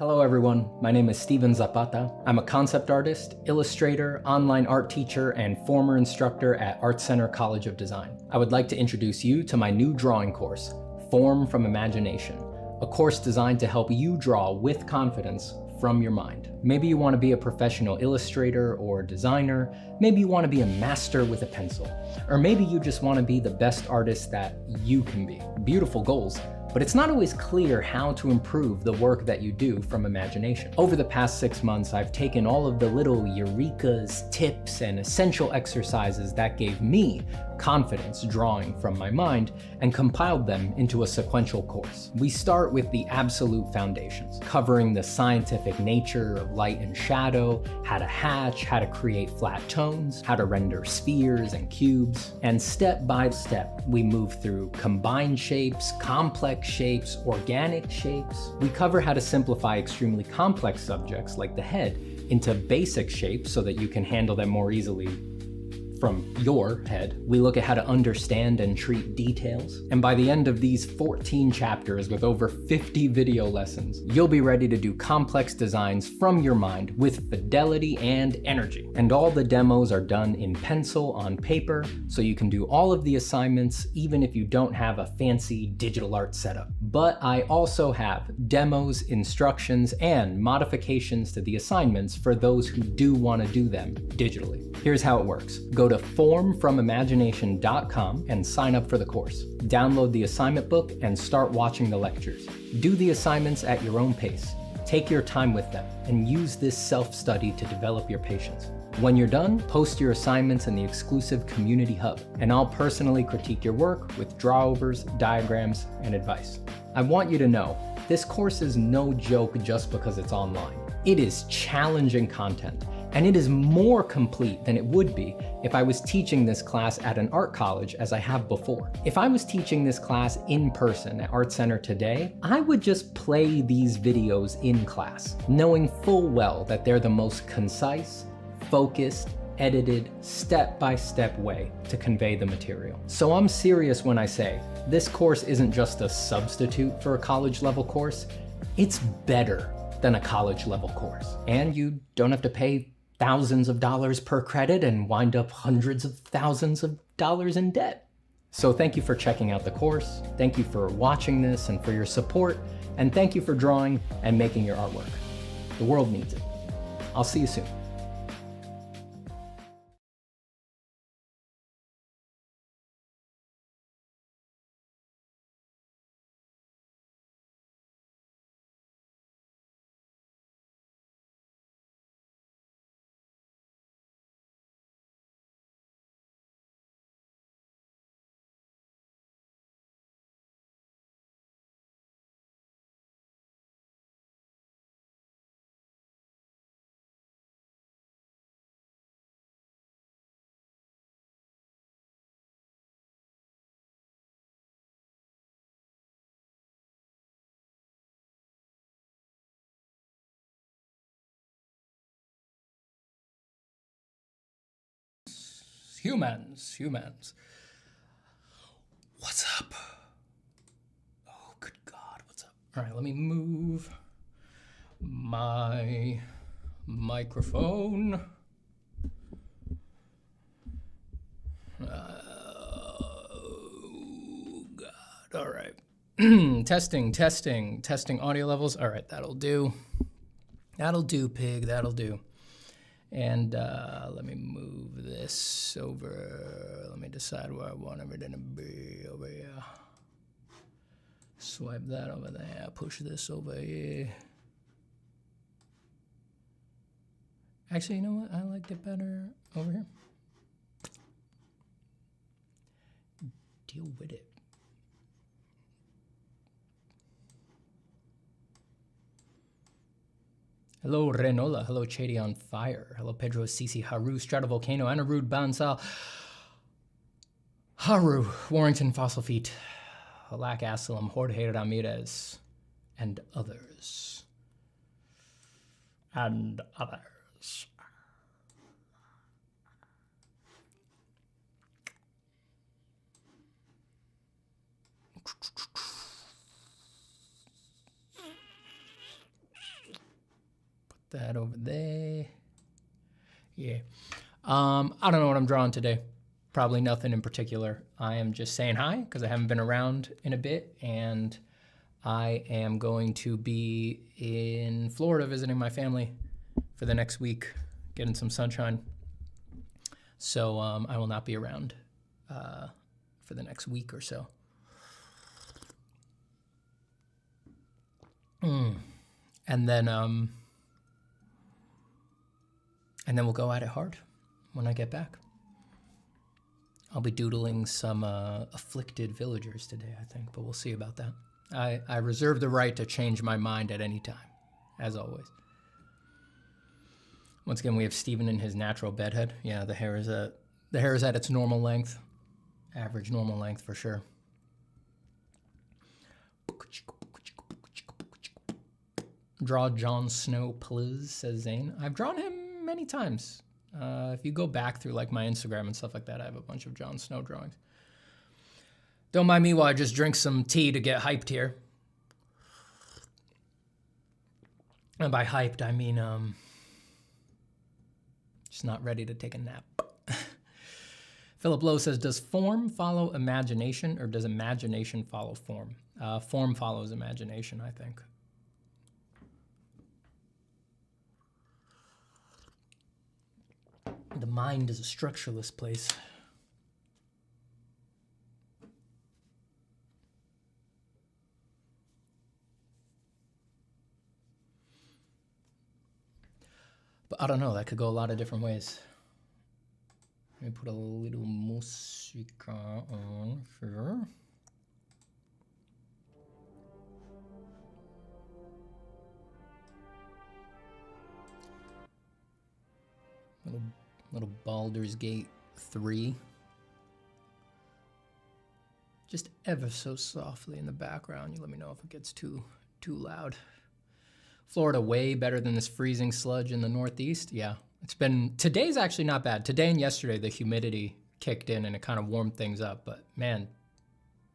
Hello everyone, my name is Steven Zapata. I'm a concept artist, illustrator, online art teacher, and former instructor at Art Center College of Design. I would like to introduce you to my new drawing course, Form from Imagination, a course designed to help you draw with confidence from your mind. Maybe you want to be a professional illustrator or designer, maybe you want to be a master with a pencil, or maybe you just want to be the best artist that you can be. Beautiful goals, but it's not always clear how to improve the work that you do from imagination. Over the past 6 months, I've taken all of the little eurekas, tips, and essential exercises that gave me confidence drawing from my mind and compiled them into a sequential course. We start with the absolute foundations, covering the scientific nature of light and shadow, how to hatch, how to create flat tones, how to render spheres and cubes, and step by step, we move through combined shapes, complex shapes, organic shapes. We cover how to simplify extremely complex subjects like the head into basic shapes so that you can handle them more easily from your head. We look at how to understand and treat details. And by the end of these 14 chapters with over 50 video lessons, you'll be ready to do complex designs from your mind with fidelity and energy. And all the demos are done in pencil on paper, so you can do all of the assignments even if you don't have a fancy digital art setup. But I also have demos, instructions, and modifications to the assignments for those who do want to do them digitally. Here's how it works. Go to formfromimagination.com and sign up for the course. Download the assignment book and start watching the lectures. Do the assignments at your own pace. Take your time with them and use this self-study to develop your patience. When you're done, post your assignments in the exclusive community hub, and I'll personally critique your work with drawovers, diagrams, and advice. I want you to know, this course is no joke just because it's online. It is challenging content, and it is more complete than it would be if I was teaching this class at an art college as I have before. If I was teaching this class in person at Art Center today, I would just play these videos in class, knowing full well that they're the most concise, focused, edited, step-by-step way to convey the material. So I'm serious when I say, this course isn't just a substitute for a college-level course, it's better than a college-level course. And you don't have to pay thousands of dollars per credit and wind up hundreds of thousands of dollars in debt. So thank you for checking out the course, thank you for watching this and for your support, and thank you for drawing and making your artwork. The world needs it. I'll see you soon. Humans. What's up? Oh, good God, what's up? All right, let me move my microphone. Oh, God, all right. testing audio levels. All right, that'll do. That'll do, pig, that'll do. And let me move this over. Let me decide where I want everything to be over here. Swipe that over there, push this over here. Actually, you know what? I liked it better over here. Deal with it. Hello, Renola. Hello, Chady on Fire. Hello, Pedro Sisi, Haru, Stratovolcano, Anarud, Bansal, Haru, Warrington, Fossil Feet, Halak Asylum, Jorge Ramirez, and others. And others. that over there. Yeah. I don't know what I'm drawing today. Probably nothing in particular. I am just saying hi because I haven't been around in a bit, and I am going to be in Florida visiting my family for the next week, getting some sunshine. So I will not be around for the next week or so. And then we'll go at it hard when I get back. I'll be doodling some afflicted villagers today, I think, but we'll see about that. I reserve the right to change my mind at any time, as always. Once again, we have Steven in his natural bedhead. Yeah, the hair is at its normal length, average normal length for sure. Draw Jon Snow, please, says Zane. I've drawn him many times. If you go back through like my Instagram and stuff like that, I have a bunch of Jon Snow drawings. Don't mind me while I just drink some tea to get hyped here. And by hyped, I mean just not ready to take a nap. Philip Lowe says, does form follow imagination or does imagination follow form? Form follows imagination, I think. The mind is a structureless place. But I don't know, that could go a lot of different ways. Let me put a little musica on here. Little Baldur's Gate 3. Just ever so softly in the background. You let me know if it gets too loud. Florida way better than this freezing sludge in the Northeast. Yeah, today's actually not bad. Today and yesterday, the humidity kicked in and it kind of warmed things up. But man,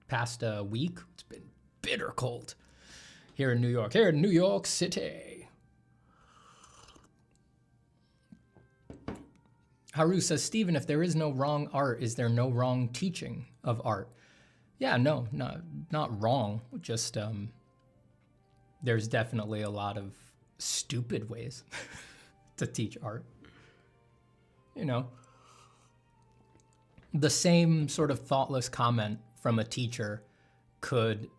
past a week, it's been bitter cold here in New York City. Haru says, Stephen, if there is no wrong art, is there no wrong teaching of art? Yeah, no, not wrong. Just there's definitely a lot of stupid ways to teach art. You know, the same sort of thoughtless comment from a teacher could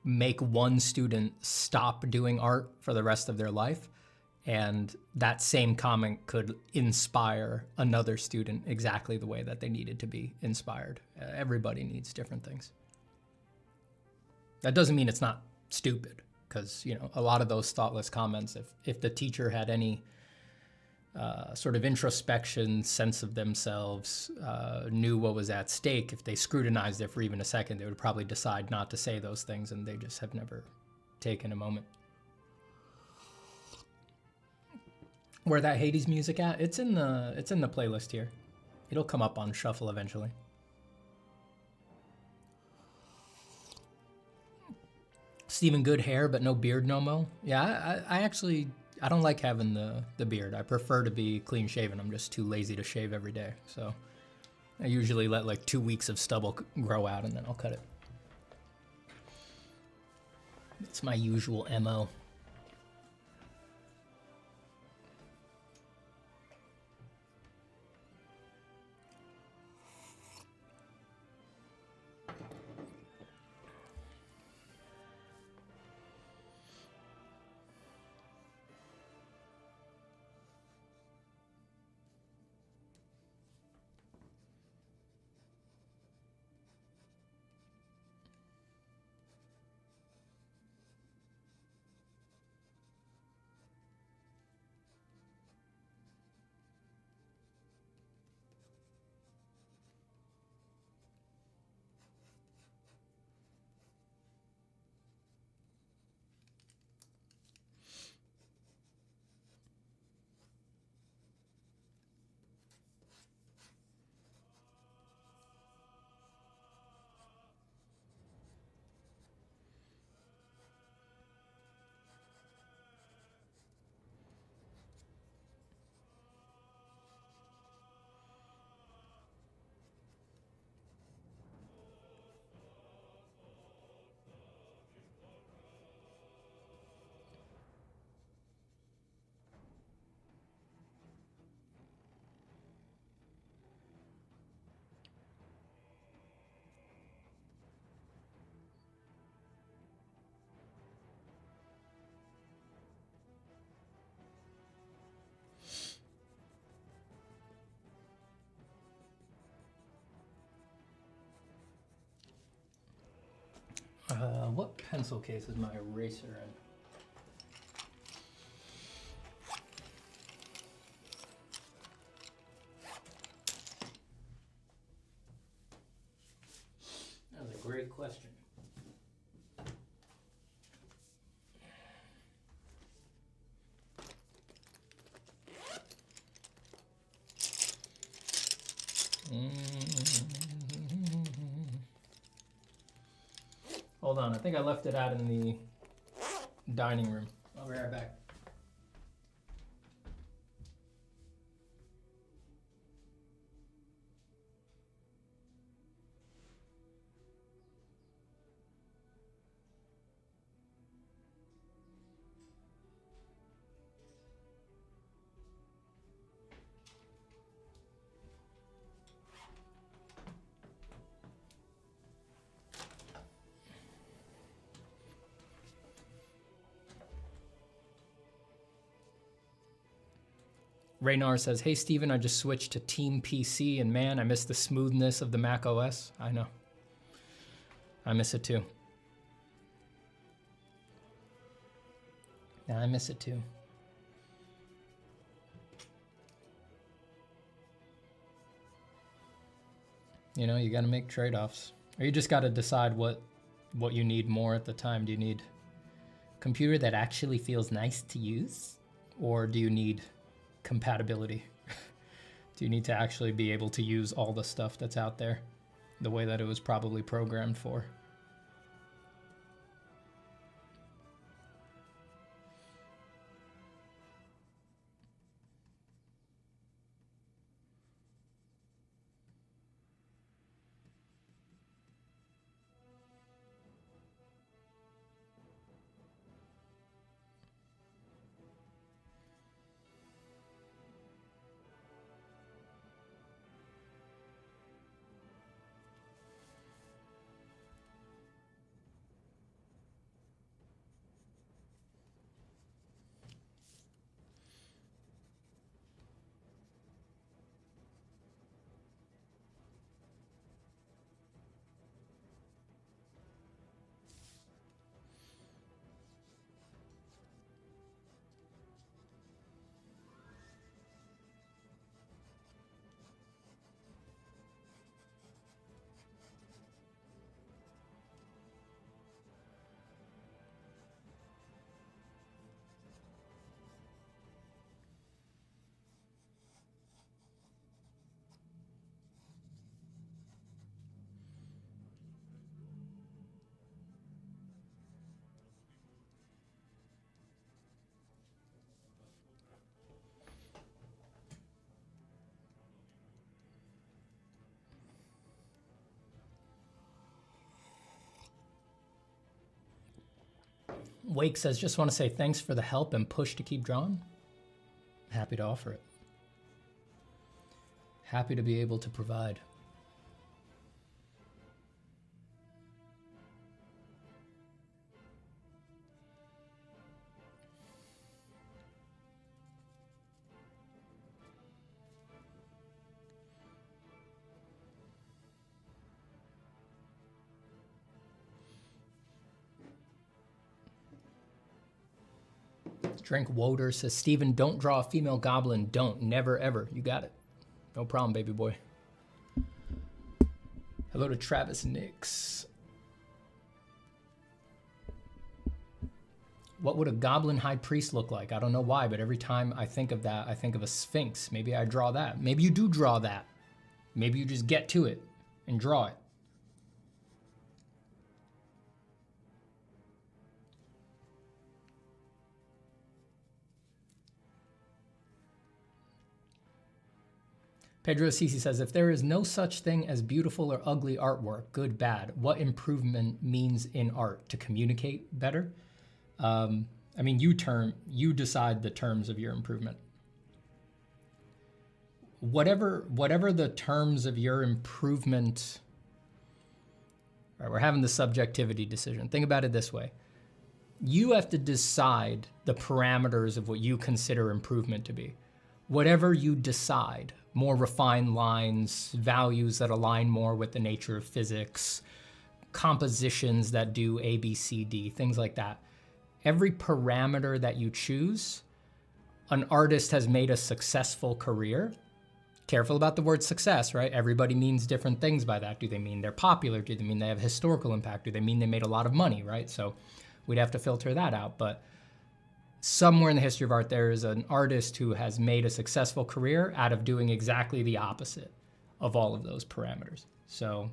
make one student stop doing art for the rest of their life. And that same comment could inspire another student exactly the way that they needed to be inspired. Everybody needs different things. That doesn't mean it's not stupid, because, you know, a lot of those thoughtless comments, if the teacher had any sort of introspection, sense of themselves, knew what was at stake, if they scrutinized it for even a second, they would probably decide not to say those things, and they just have never taken a moment. Where that Hades music at? It's in the playlist here. It'll come up on shuffle eventually. Stephen, good hair, but no beard no mo. Yeah, I don't like having the beard. I prefer to be clean shaven. I'm just too lazy to shave every day. So I usually let like 2 weeks of stubble grow out and then I'll cut it. It's my usual MO. pencil case is my eraser and that was a great question. Hold on, I think I left it out in the dining room. I'll be right back. Raynar says, hey, Steven, I just switched to Team PC, and man, I miss the smoothness of the Mac OS. I know. I miss it too. Yeah, I miss it too. You know, you got to make trade-offs. Or you just got to decide what you need more at the time. Do you need a computer that actually feels nice to use? Or do you need compatibility? Do you need to actually be able to use all the stuff that's out there the way that it was probably programmed for? Wake says, just want to say thanks for the help and push to keep drawing. Happy to offer it. Happy to be able to provide. Drink Woder says, Steven, don't draw a female goblin. Don't. Never, ever. You got it. No problem, baby boy. Hello to Travis Nix. What would a goblin high priest look like? I don't know why, but every time I think of that, I think of a sphinx. Maybe I draw that. Maybe you do draw that. Maybe you just get to it and draw it. Pedro Sisi says, if there is no such thing as beautiful or ugly artwork, good, bad, what improvement means in art? To communicate better? I mean, you decide the terms of your improvement. Whatever the terms of your improvement, all right, we're having the subjectivity decision. Think about it this way. You have to decide the parameters of what you consider improvement to be. Whatever you decide, more refined lines, values that align more with the nature of physics, compositions that do A, B, C, D, things like that. Every parameter that you choose, an artist has made a successful career. Careful about the word success, right? Everybody means different things by that. Do they mean they're popular? Do they mean they have historical impact? Do they mean they made a lot of money, right? So we'd have to filter that out. But somewhere in the history of art, there is an artist who has made a successful career out of doing exactly the opposite of all of those parameters. So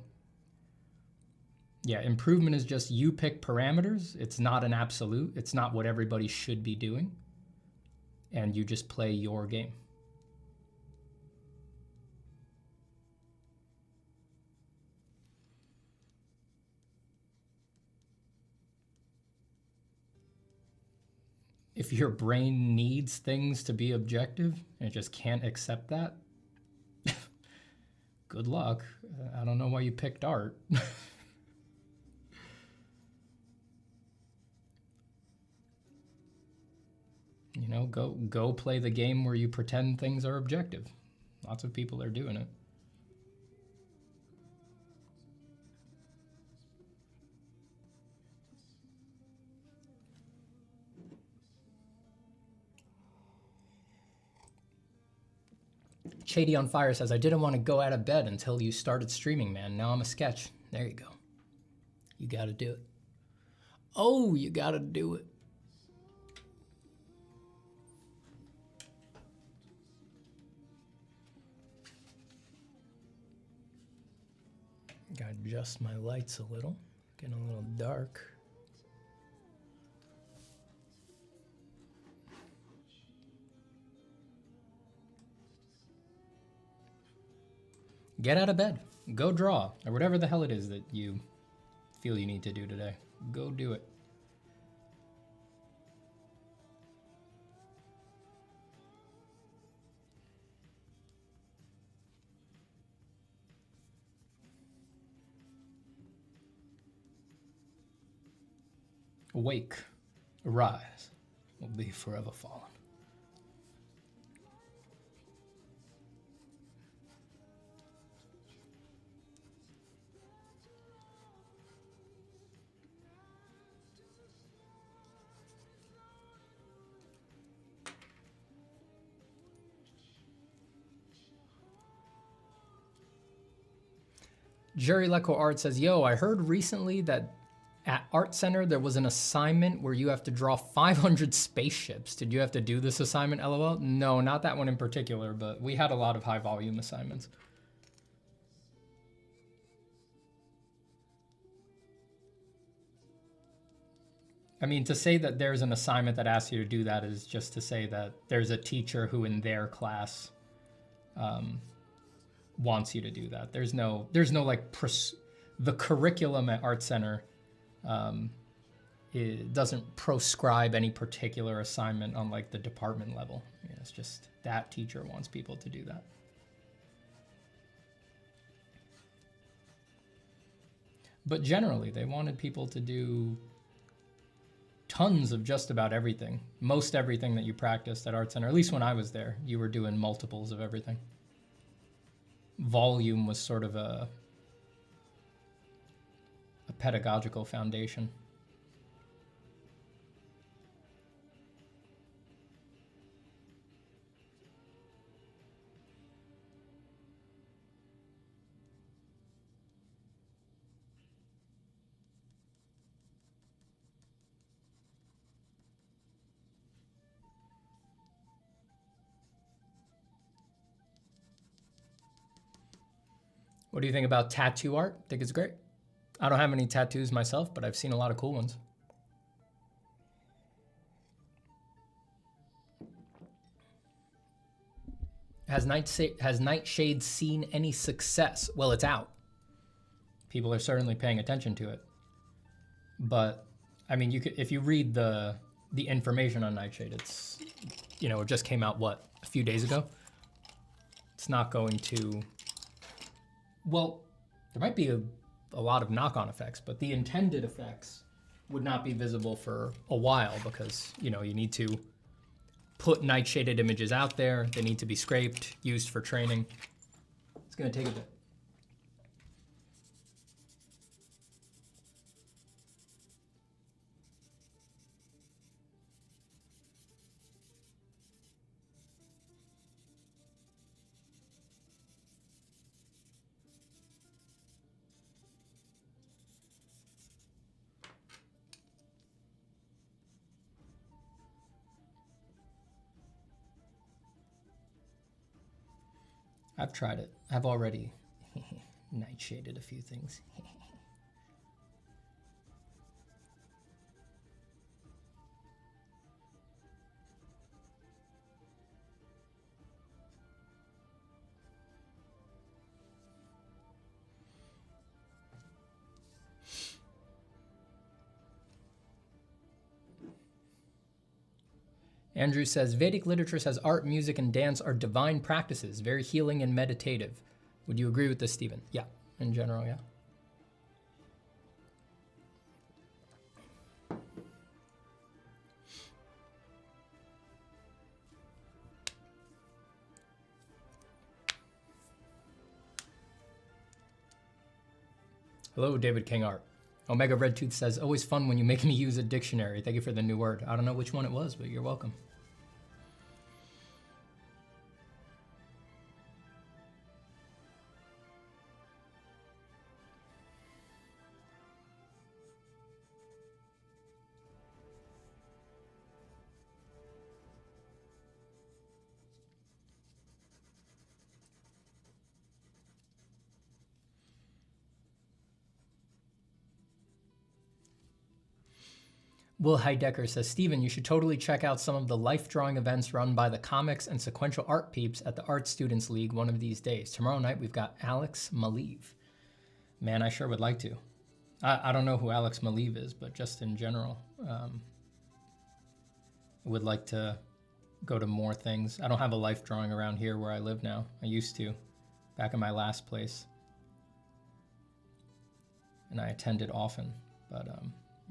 yeah, improvement is just you pick parameters. It's not an absolute. It's not what everybody should be doing. And you just play your game. If your brain needs things to be objective and it just can't accept that, good luck. I don't know why you picked art. You know, go play the game where you pretend things are objective. Lots of people are doing it. Shady on Fire says, I didn't want to go out of bed until you started streaming, man. Now I'm a sketch. There you go. You got to do it. Oh, you got to do it. Gotta adjust my lights a little. Getting a little dark. Get out of bed. Go draw. Or whatever the hell it is that you feel you need to do today. Go do it. Awake, arise, will be forever fallen. Jerry Lecco Art says, yo, I heard recently that at Art Center, there was an assignment where you have to draw 500 spaceships. Did you have to do this assignment, LOL? No, not that one in particular, but we had a lot of high volume assignments. I mean, to say that there's an assignment that asks you to do that is just to say that there's a teacher who in their class wants you to do that. There's no like, the curriculum at Art Center it doesn't proscribe any particular assignment on like the department level. You know, it's just that teacher wants people to do that. But generally, they wanted people to do tons of just about everything. Most everything that you practiced at Art Center, at least when I was there, you were doing multiples of everything. Volume was sort of a pedagogical foundation. What do you think about tattoo art? Think it's great? I don't have any tattoos myself, but I've seen a lot of cool ones. Has Nightshade seen any success? Well, it's out. People are certainly paying attention to it. But I mean, you could, if you read the information on Nightshade, it's, you know, it just came out, what, a few days ago? It's not going to, well, there might be a lot of knock-on effects, but the intended effects would not be visible for a while because, you know, you need to put night-shaded images out there. They need to be scraped, used for training. It's going to take a bit. I've tried it. I've already nightshaded a few things. Andrew says, Vedic literature says art, music, and dance are divine practices, very healing and meditative. Would you agree with this, Stephen? Yeah, in general, yeah. Hello, David King Art. Omega Red Tooth says, always fun when you make me use a dictionary. Thank you for the new word. I don't know which one it was, but you're welcome. Will Heidecker says, Stephen, you should totally check out some of the life drawing events run by the comics and sequential art peeps at the Art Students League one of these days. Tomorrow night, we've got Alex Maleev. Man, I sure would like to. I don't know who Alex Maleev is, but just in general, would like to go to more things. I don't have a life drawing around here where I live now. I used to, back in my last place. And I attended often, but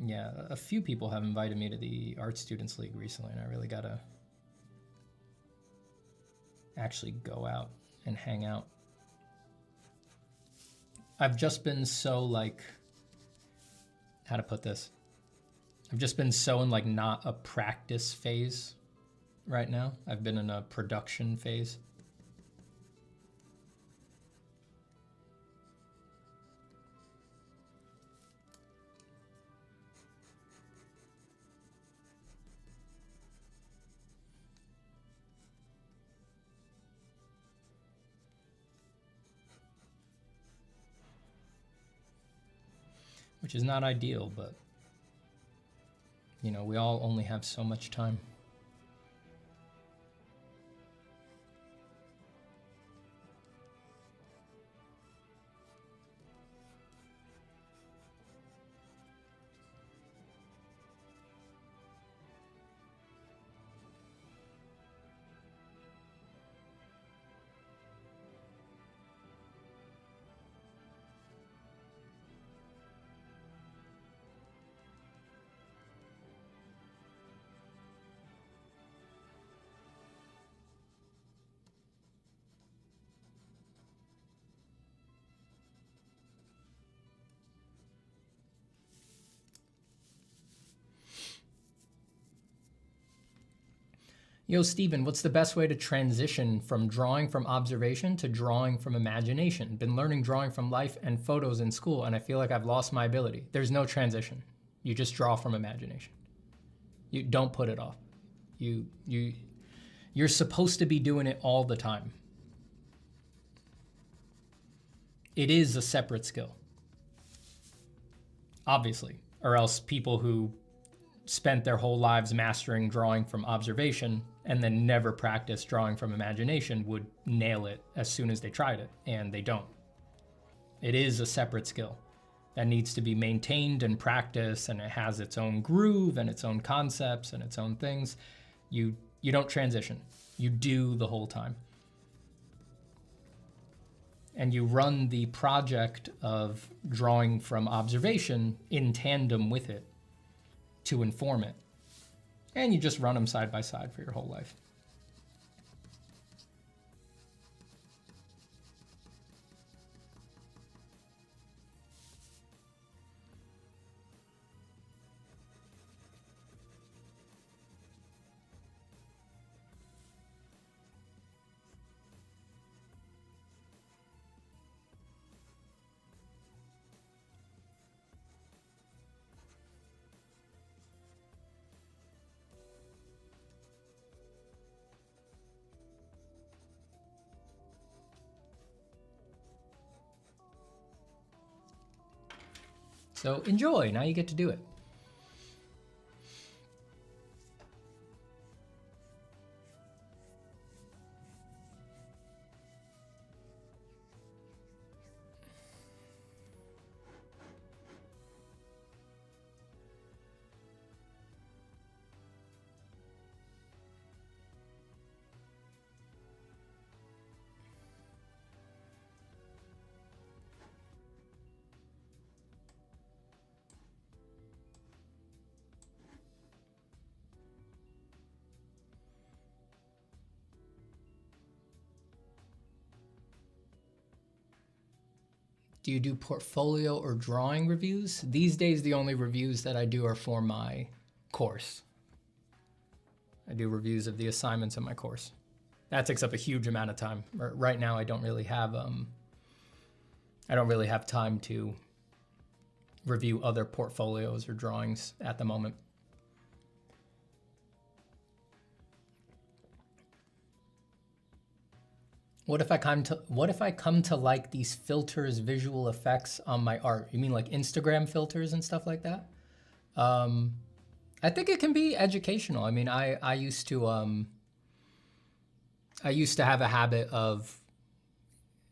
yeah, a few people have invited me to the Art Students League recently, and I really gotta actually go out and hang out. I've just been so like, how to put this? I've just been so in like not a practice phase right now. I've been in a production phase. Which is not ideal, but you know, we all only have so much time. Yo, Steven, what's the best way to transition from drawing from observation to drawing from imagination? Been learning drawing from life and photos in school, and I feel like I've lost my ability. There's no transition. You just draw from imagination. You don't put it off. You're supposed to be doing it all the time. It is a separate skill, obviously, or else people who spent their whole lives mastering drawing from observation and then never practiced drawing from imagination would nail it as soon as they tried it, and they don't. It is a separate skill that needs to be maintained and practiced, and it has its own groove and its own concepts and its own things. You don't transition. You do the whole time. And you run the project of drawing from observation in tandem with it to inform it. And you just run them side by side for your whole life. So enjoy, now you get to do it. Do you do portfolio or drawing reviews? These days, the only reviews that I do are for my course. I do reviews of the assignments in my course. That takes up a huge amount of time. Right now, I don't really have time to review other portfolios or drawings at the moment. What if I come to like these filters, visual effects on my art? You mean like Instagram filters and stuff like that? I think it can be educational. I mean, I used to have a habit of,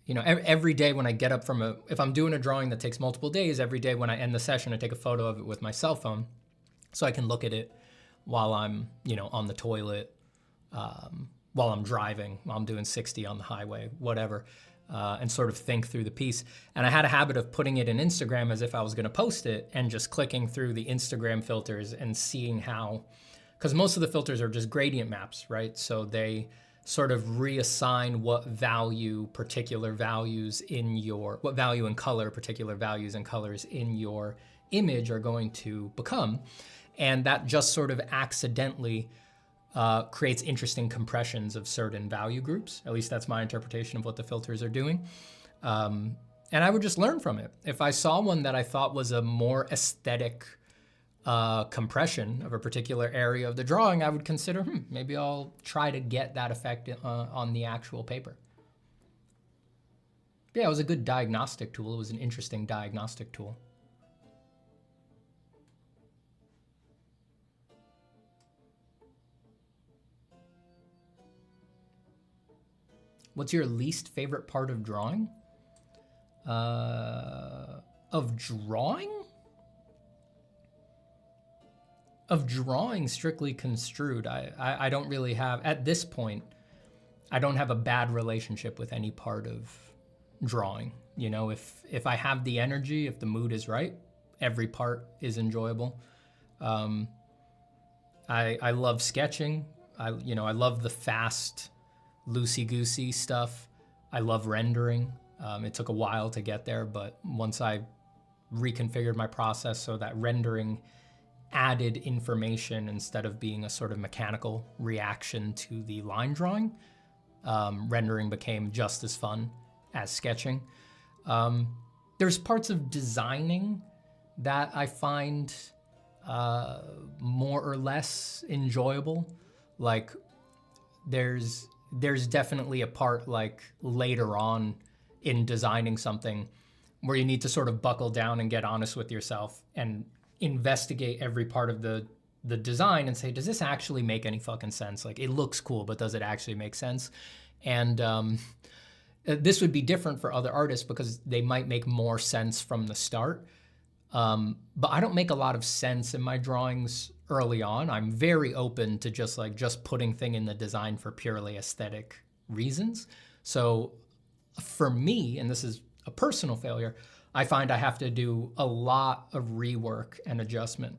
you know, every day when I get up from if I'm doing a drawing that takes multiple days, every day when I end the session, I take a photo of it with my cell phone so I can look at it while I'm, you know, on the toilet, while I'm driving, while I'm doing 60 on the highway, whatever, and sort of think through the piece. And I had a habit of putting it in Instagram as if I was gonna post it and just clicking through the Instagram filters and seeing how, because most of the filters are just gradient maps, right? So they sort of reassign what value particular values in your, what value and color particular values and colors in your image are going to become. And that just sort of accidentally creates interesting compressions of certain value groups. At least that's my interpretation of what the filters are doing. And I would just learn from it. If I saw one that I thought was a more aesthetic compression of a particular area of the drawing, I would consider, maybe I'll try to get that effect on the actual paper. Yeah, it was a good diagnostic tool. It was an interesting diagnostic tool. What's your least favorite part of drawing? Of drawing? Of drawing strictly construed, I don't really have, at this point, I don't have a bad relationship with any part of drawing. You know, if I have the energy, if the mood is right, every part is enjoyable. I love sketching. I love the fast, loosey-goosey stuff. I love rendering. It took a while to get there, but once I reconfigured my process so that rendering added information instead of being a sort of mechanical reaction to the line drawing, rendering became just as fun as sketching. There's parts of designing that I find more or less enjoyable. Like there's definitely a part like later on in designing something where you need to sort of buckle down and get honest with yourself and investigate every part of the design and say, does this actually make any fucking sense? Like, it looks cool, but does it actually make sense? And this would be different for other artists because they might make more sense from the start. But I don't make a lot of sense in my drawings early on. I'm very open to just putting thing in the design for purely aesthetic reasons. So for me, and this is a personal failure, I find I have to do a lot of rework and adjustment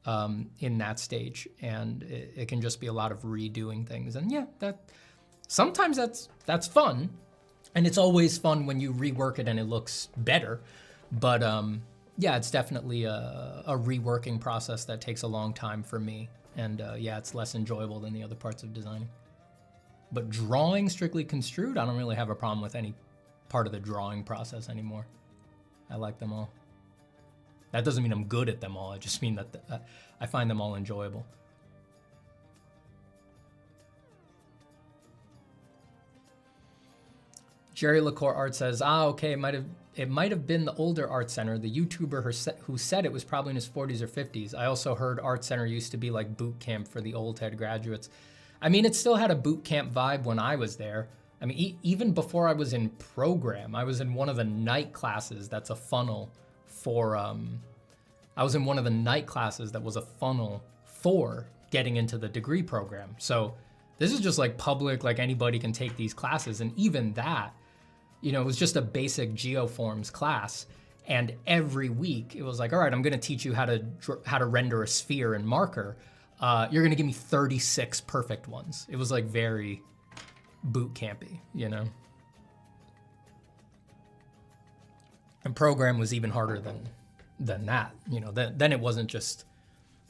in that stage. And it can just be a lot of redoing things. And yeah, sometimes that's fun. And it's always fun when you rework it and it looks better. But yeah, it's definitely a reworking process that takes a long time for me. And yeah, it's less enjoyable than the other parts of designing. But drawing strictly construed, I don't really have a problem with any part of the drawing process anymore. I like them all. That doesn't mean I'm good at them all. I just mean that I find them all enjoyable. Jerry LaCour Art says, okay, it might have it might have been the older Art Center, the YouTuber who said it was probably in his 40s or 50s. I also heard Art Center used to be like boot camp for the old head graduates. I mean, it still had a boot camp vibe when I was there. I mean, even before I was in program, I was in one of the night classes that's a funnel for, I was in one of the night classes that was a funnel for getting into the degree program. So this is just like public, like anybody can take these classes. And even that, you know, it was just a basic geoforms class. And every week it was like, all right, I'm gonna teach you how to render a sphere in Marker. You're gonna give me 36 perfect ones. It was like very boot campy, you know? And program was even harder than that, you know? Then it wasn't just,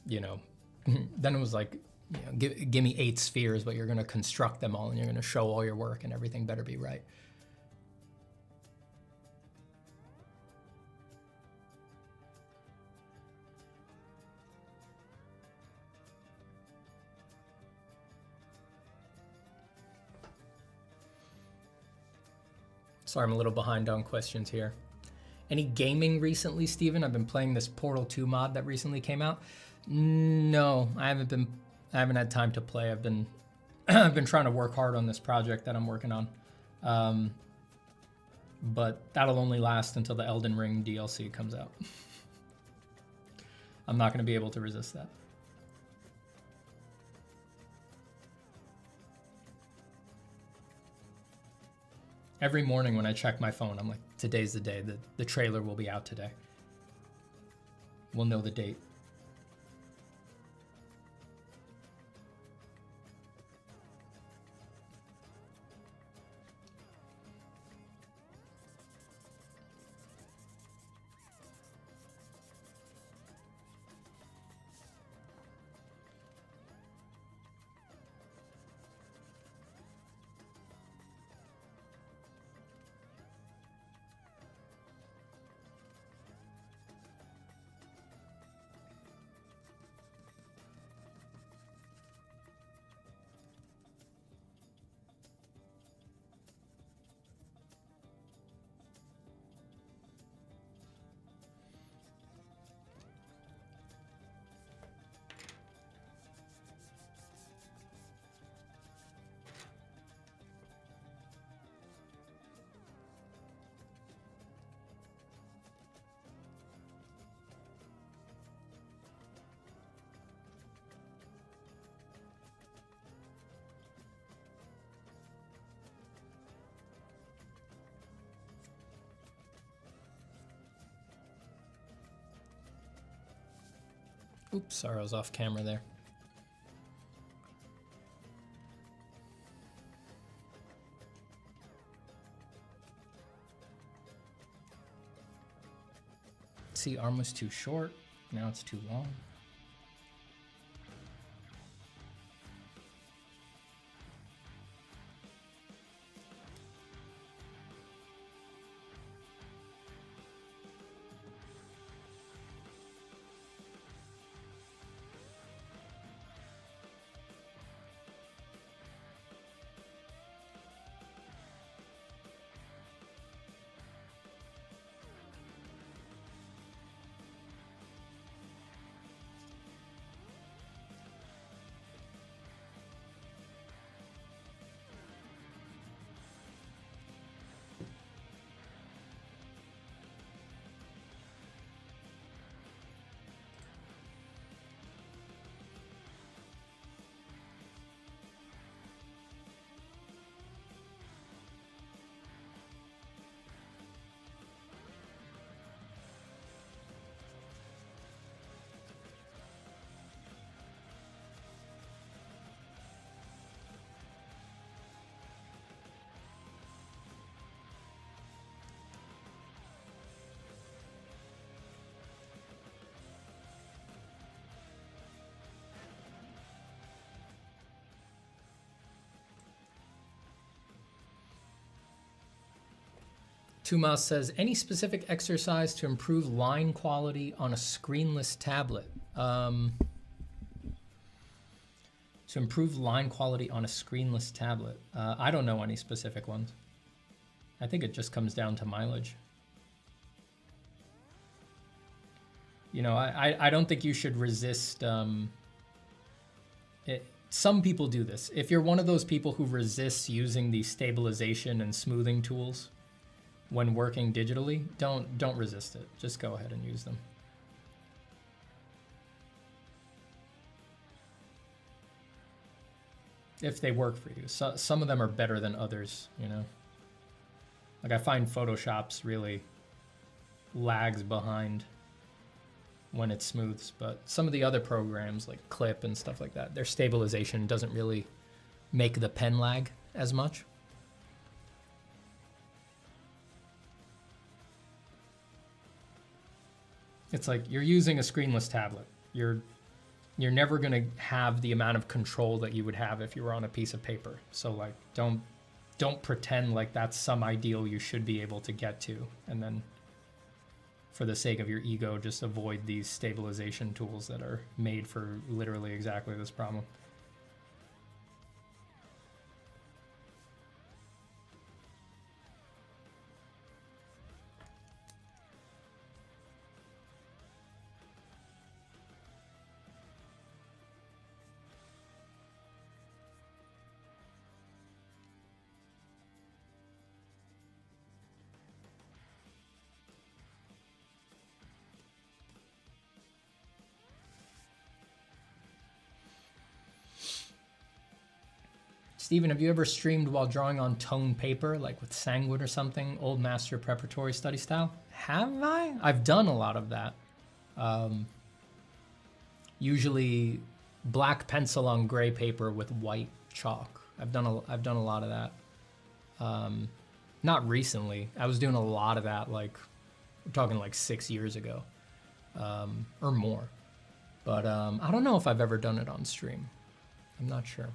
you know, then it was like, you know, give me 8 spheres, but you're gonna construct them all and you're gonna show all your work and everything better be right. Sorry, I'm a little behind on questions here. Any gaming recently, Steven? I've been playing this Portal 2 mod that recently came out. No, I haven't had time to play. I've been trying to work hard on this project that I'm working on. But that'll only last until the Elden Ring DLC comes out. I'm not gonna be able to resist that. Every morning when I check my phone, I'm like, today's the day. The trailer will be out today. We'll know the date. Oops, sorry, I was off camera there. See, arm was too short, now it's too long. Tumas says, any specific exercise to improve line quality on a screenless tablet? To improve line quality on a screenless tablet. I don't know any specific ones. I think it just comes down to mileage. You know, I don't think you should resist, some people do this. If you're one of those people who resists using the stabilization and smoothing tools when working digitally, don't resist it. Just go ahead and use them. If they work for you. So, some of them are better than others, you know? Like I find Photoshop's really lags behind when it smooths, but some of the other programs like Clip and stuff like that, their stabilization doesn't really make the pen lag as much. It's like you're using a screenless tablet. You're never gonna have the amount of control that you would have if you were on a piece of paper. So like, don't pretend like that's some ideal you should be able to get to, and then for the sake of your ego, just avoid these stabilization tools that are made for literally exactly this problem. Steven, have you ever streamed while drawing on toned paper, like with Sangwood or something, old master preparatory study style? Have I? I've done a lot of that. Usually black pencil on gray paper with white chalk. I've done a lot of that. Not recently. I was doing a lot of that, like, we're talking like 6 years ago, or more. But I don't know if I've ever done it on stream. I'm not sure.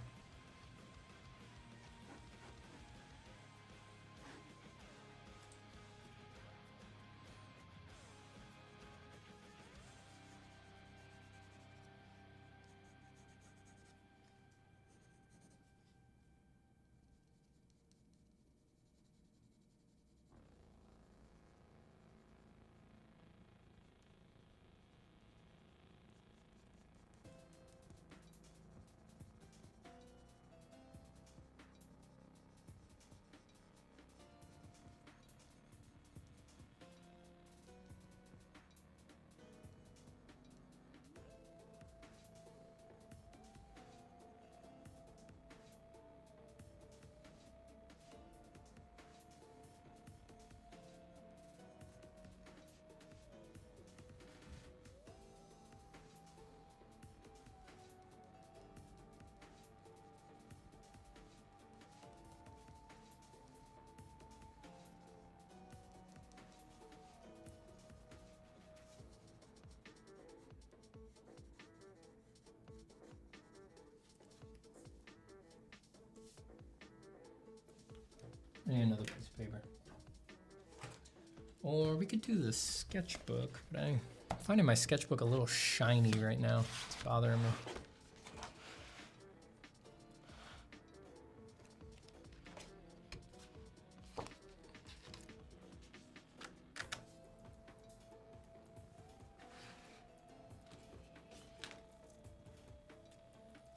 And another piece of paper. Or we could do the sketchbook, but I'm finding my sketchbook a little shiny right now. It's bothering me.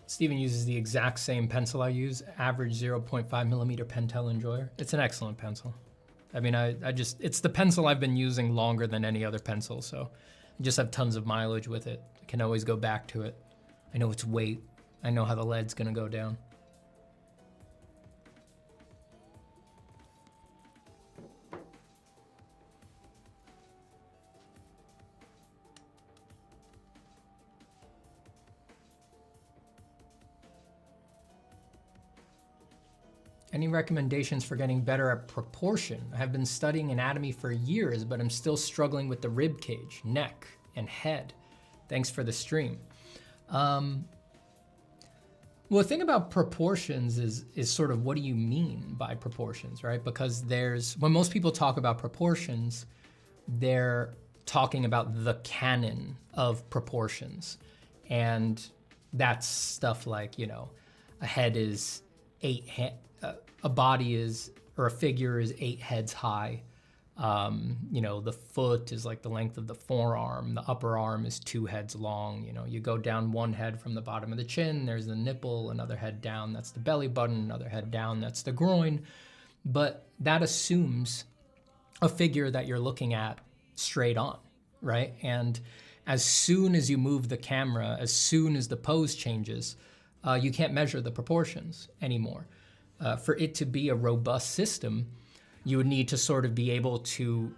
Steven uses the exact same pencil I use, average 0.5 millimeter Pentel Enjoyer. It's an excellent pencil. I mean, it's the pencil I've been using longer than any other pencil, so I just have tons of mileage with it. I can always go back to it. I know its weight. I know how the lead's gonna go down. Any recommendations for getting better at proportion? I have been studying anatomy for years, but I'm still struggling with the rib cage, neck, and head. Thanks for the stream. Well, the thing about proportions is sort of what do you mean by proportions, right? Because when most people talk about proportions, they're talking about the canon of proportions. And that's stuff like, you know, a head is a body is, or a figure is 8 heads high. You know, the foot is like the length of the forearm. The upper arm is 2 heads long. You know, you go down 1 head from the bottom of the chin, there's the nipple, another head down, that's the belly button, another head down, that's the groin. But that assumes a figure that you're looking at straight on, right? And as soon as you move the camera, as soon as the pose changes, you can't measure the proportions anymore. For it to be a robust system, you would need to sort of be able to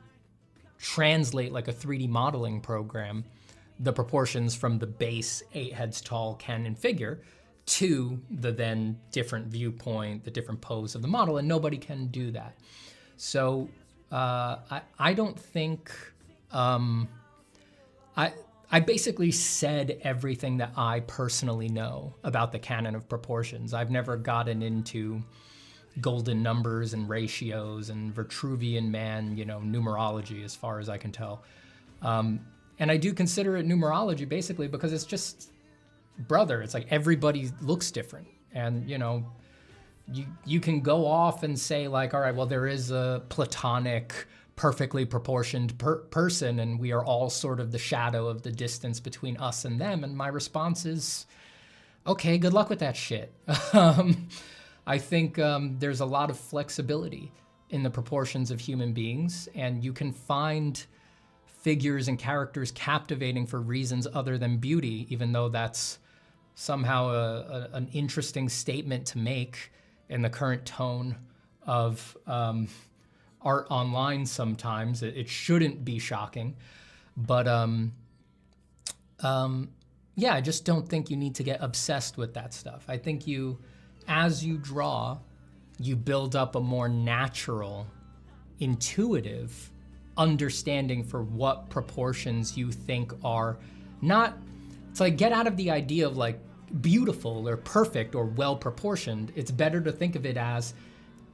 translate, like a 3D modeling program, the proportions from the base 8 heads tall Canon figure to the then different viewpoint, the different pose of the model, and nobody can do that. So I don't think, I basically said everything that I personally know about the canon of proportions. I've never gotten into golden numbers and ratios and Vitruvian man, you know, numerology as far as I can tell. And I do consider it numerology basically because it's just, brother, it's like everybody looks different. And, you know, you can go off and say like, all right, well, there is a platonic, perfectly proportioned person and we are all sort of the shadow of the distance between us and them. And my response is, okay, good luck with that shit. I think there's a lot of flexibility in the proportions of human beings, and you can find figures and characters captivating for reasons other than beauty, even though that's somehow an interesting statement to make in the current tone of art online sometimes. It shouldn't be shocking, but yeah, I just don't think you need to get obsessed with that stuff. I think as you draw, you build up a more natural, intuitive understanding for what proportions you think are not, it's like get out of the idea of like beautiful or perfect or well proportioned. It's better to think of it as,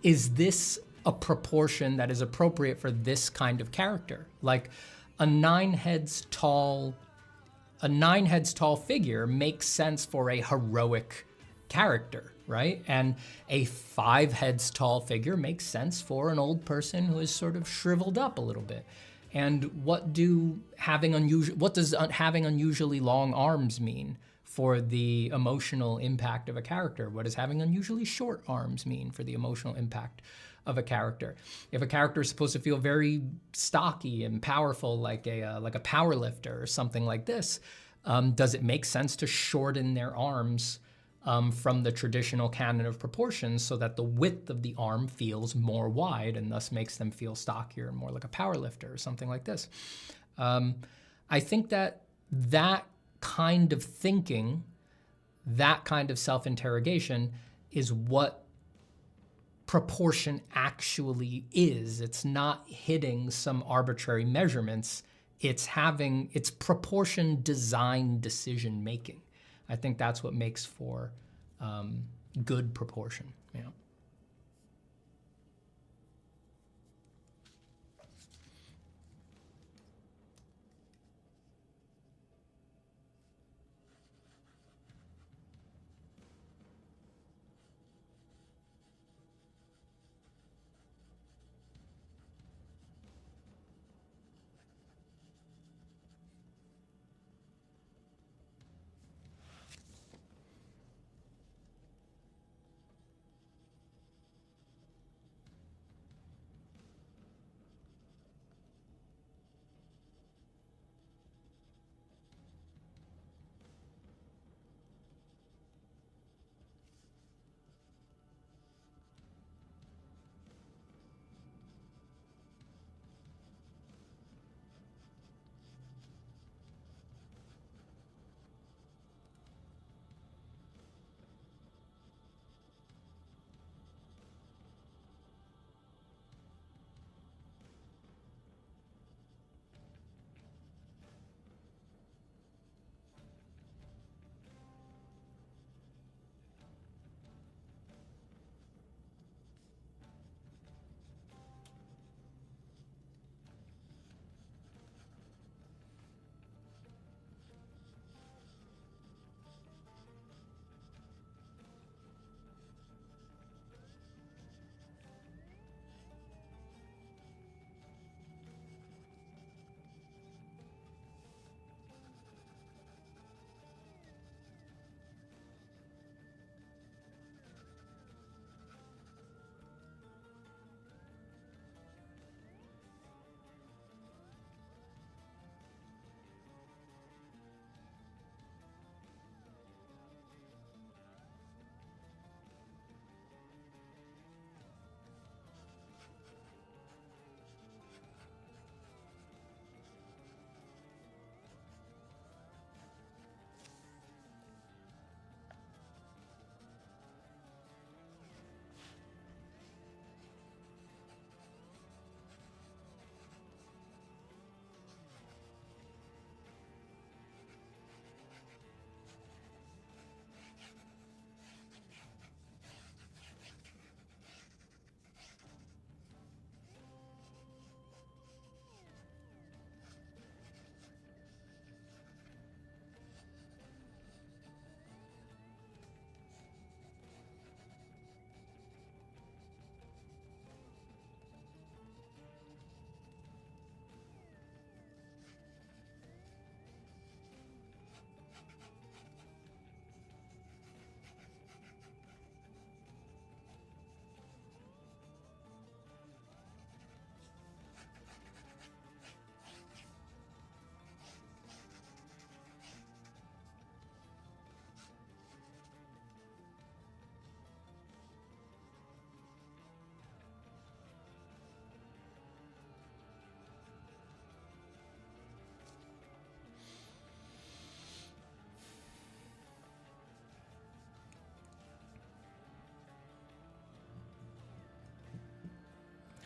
is this a proportion that is appropriate for this kind of character? Like a 9 heads tall figure makes sense for a heroic character, right? And a 5 heads tall figure makes sense for an old person who is sort of shriveled up a little bit. And what does having unusually long arms mean for the emotional impact of a character? What does having unusually short arms mean for the emotional impact of a character? If a character is supposed to feel very stocky and powerful, like a power lifter or something like this, does it make sense to shorten their arms from the traditional canon of proportions so that the width of the arm feels more wide and thus makes them feel stockier and more like a power lifter or something like this? I think that kind of thinking, that kind of self-interrogation is what proportion actually is. It's not hitting some arbitrary measurements. It's proportion design decision making. I think that's what makes for good proportion, you know.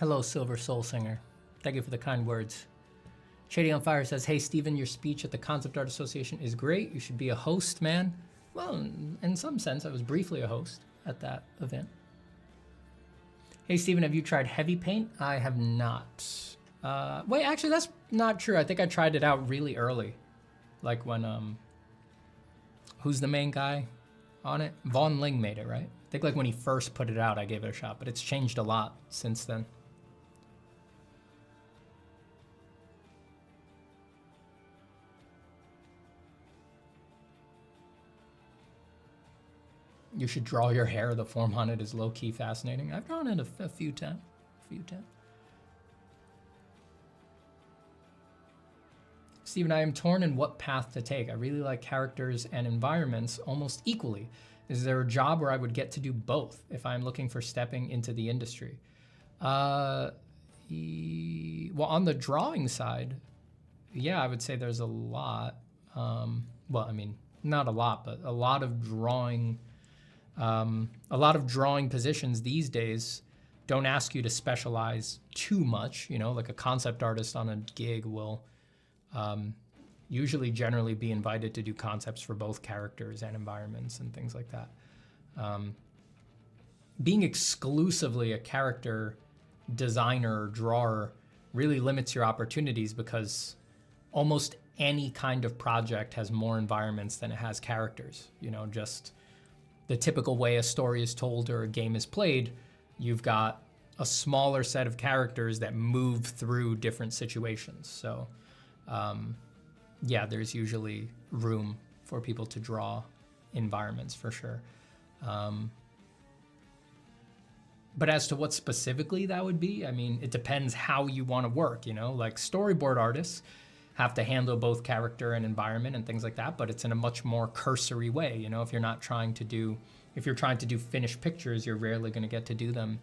Hello, Silver Soul Singer. Thank you for the kind words. Shady on Fire says, hey, Steven, your speech at the Concept Art Association is great. You should be a host, man. Well, in some sense, I was briefly a host at that event. Hey, Steven, have you tried heavy paint? I have not. Wait, actually, that's not true. I think I tried it out really early. Like when, who's the main guy on it? Von Ling made it, right? I think like when he first put it out, I gave it a shot, but it's changed a lot since then. You should draw your hair. The form on it is low-key fascinating. I've drawn it a few times. Steven, I am torn in what path to take. I really like characters and environments almost equally. Is there a job where I would get to do both if I'm looking for stepping into the industry? Well, on the drawing side, yeah, I would say there's a lot. Well, I mean, not a lot, but a lot of drawing positions these days don't ask you to specialize too much. You know, like a concept artist on a gig will usually generally be invited to do concepts for both characters and environments and things like that. Being exclusively a character designer or drawer really limits your opportunities because almost any kind of project has more environments than it has characters. You know, just the typical way a story is told or a game is played, you've got a smaller set of characters that move through different situations. So yeah, there's usually room for people to draw environments for sure. But as to what specifically that would be, I mean, it depends how you want to work, you know, like storyboard artists have to handle both character and environment and things like that, but it's in a much more cursory way. You know, if you're trying to do finished pictures, you're rarely going to get to do them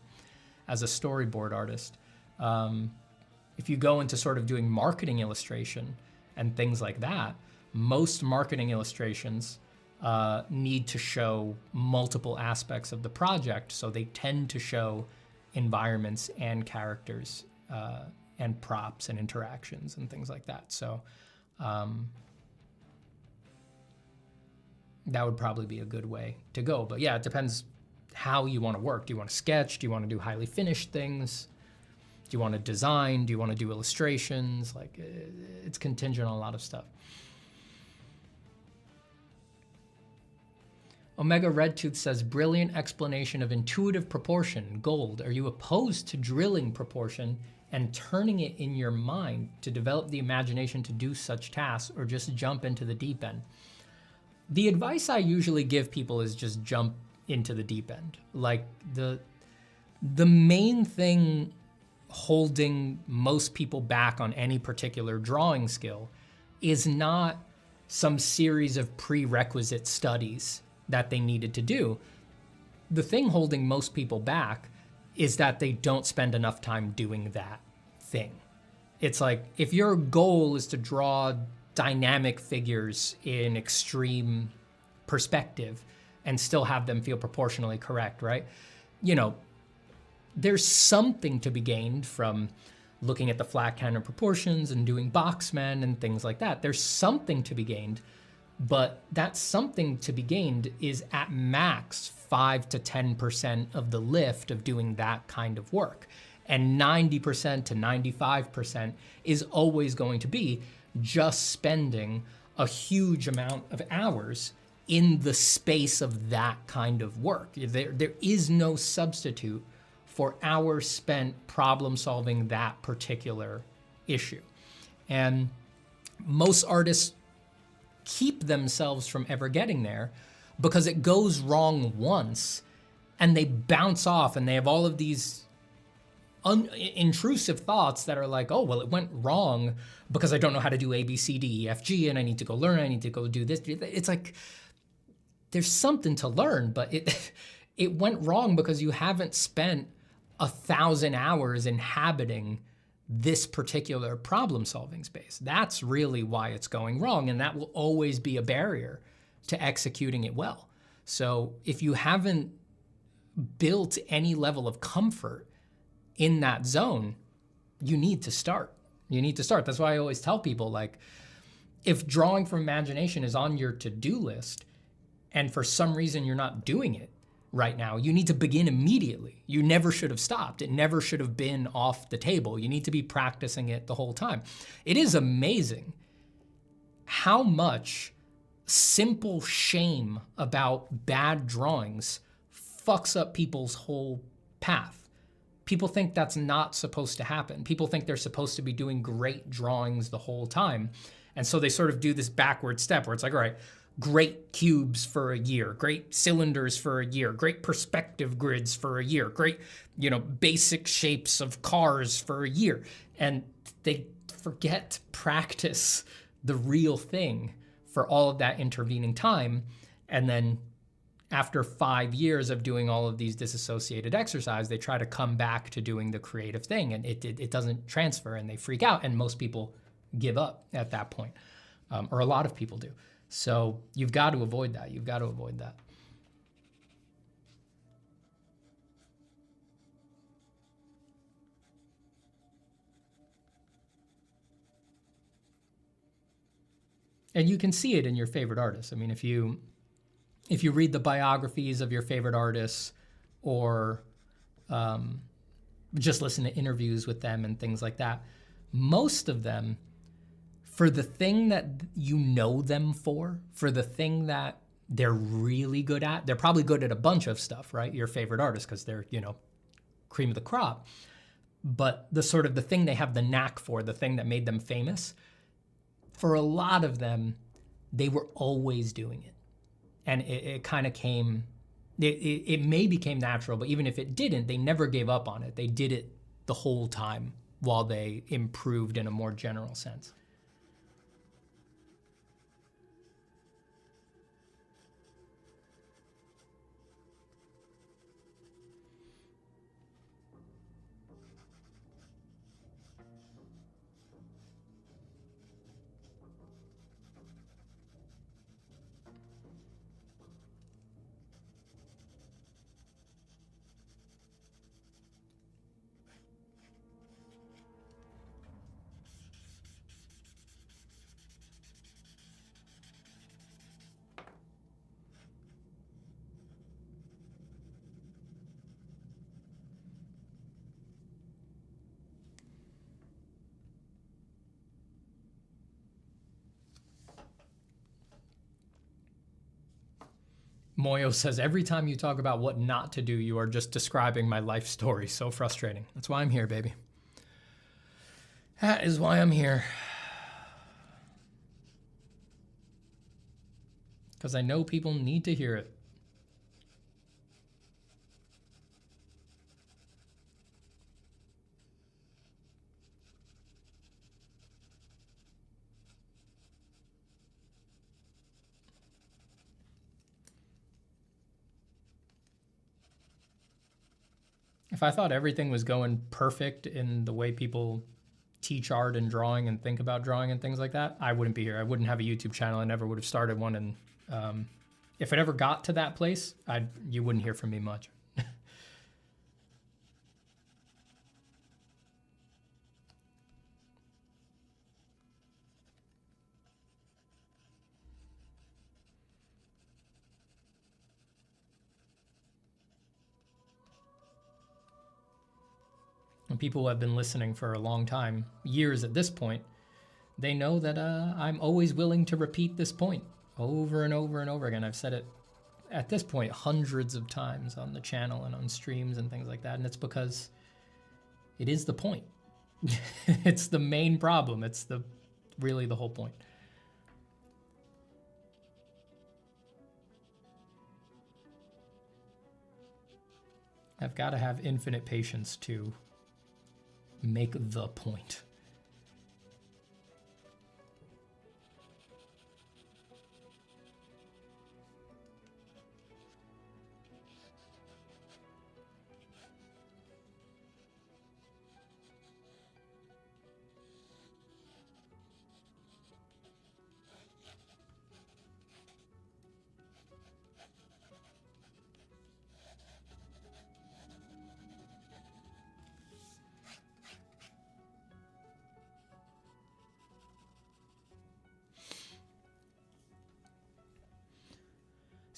as a storyboard artist. If you go into sort of doing marketing illustration and things like that, most marketing illustrations need to show multiple aspects of the project. So they tend to show environments and characters and props and interactions and things like that. So that would probably be a good way to go. But yeah, it depends how you want to work. Do you want to sketch? Do you want to do highly finished things? Do you want to design? Do you want to do illustrations? Like, it's contingent on a lot of stuff. Omega Redtooth says, brilliant explanation of intuitive proportion, gold. Are you opposed to drilling proportion and turning it in your mind to develop the imagination to do such tasks, or just jump into the deep end? The advice I usually give people is just jump into the deep end. Like the main thing holding most people back on any particular drawing skill is not some series of prerequisite studies that they needed to do. The thing holding most people back is that they don't spend enough time doing that thing. It's like, if your goal is to draw dynamic figures in extreme perspective and still have them feel proportionally correct, right? You know, there's something to be gained from looking at the flat counter proportions and doing boxmen and things like that. There's something to be gained, but that something to be gained is at max 5 to 10% of the lift of doing that kind of work. And 90% to 95% is always going to be just spending a huge amount of hours in the space of that kind of work. There is no substitute for hours spent problem solving that particular issue. And most artists keep themselves from ever getting there because it goes wrong once and they bounce off and they have all of these intrusive thoughts that are like, oh, well, it went wrong because I don't know how to do A, B, C, D, E, F, G, and I need to go learn, I need to go do this. It's like, there's something to learn, but it went wrong because you haven't spent 1,000 hours inhabiting this particular problem-solving space. That's really why it's going wrong, and that will always be a barrier to executing it well. So if you haven't built any level of comfort in that zone, you need to start. You need to start. That's why I always tell people, like, if drawing from imagination is on your to-do list and for some reason you're not doing it right now, you need to begin immediately. You never should have stopped. It never should have been off the table. You need to be practicing it the whole time. It is amazing how much simple shame about bad drawings fucks up people's whole path. People think that's not supposed to happen. People think they're supposed to be doing great drawings the whole time. And so they sort of do this backward step where it's like, all right, great cubes for a year, great cylinders for a year, great perspective grids for a year, great, basic shapes of cars for a year. And they forget to practice the real thing for all of that intervening time. And then after 5 years of doing all of these disassociated exercise, they try to come back to doing the creative thing, and it doesn't transfer, and they freak out, and most people give up at that point, or a lot of people do. So you've got to avoid that. You've got to avoid that. And you can see it in your favorite artists. I mean, if you read the biographies of your favorite artists, or just listen to interviews with them and things like that, most of them, for the thing that you know them for the thing that they're really good at, they're probably good at a bunch of stuff, right? Your favorite artists, because they're, cream of the crop. But the thing they have the knack for, the thing that made them famous, for a lot of them, they were always doing it. And it kind of came, it may became natural, but even if it didn't, they never gave up on it. They did it the whole time while they improved in a more general sense. Moyo says, every time you talk about what not to do, you are just describing my life story. So frustrating. That's why I'm here, baby. That is why I'm here. Because I know people need to hear it. If I thought everything was going perfect in the way people teach art and drawing and think about drawing and things like that, I wouldn't be here. I wouldn't have a YouTube channel. I never would have started one. And if it ever got to that place, you wouldn't hear from me much. And people who have been listening for a long time, years at this point, they know that I'm always willing to repeat this point over and over and over again. I've said it at this point hundreds of times on the channel and on streams and things like that. And it's because it is the point. It's the main problem. It's really the whole point. I've got to have infinite patience to make the point.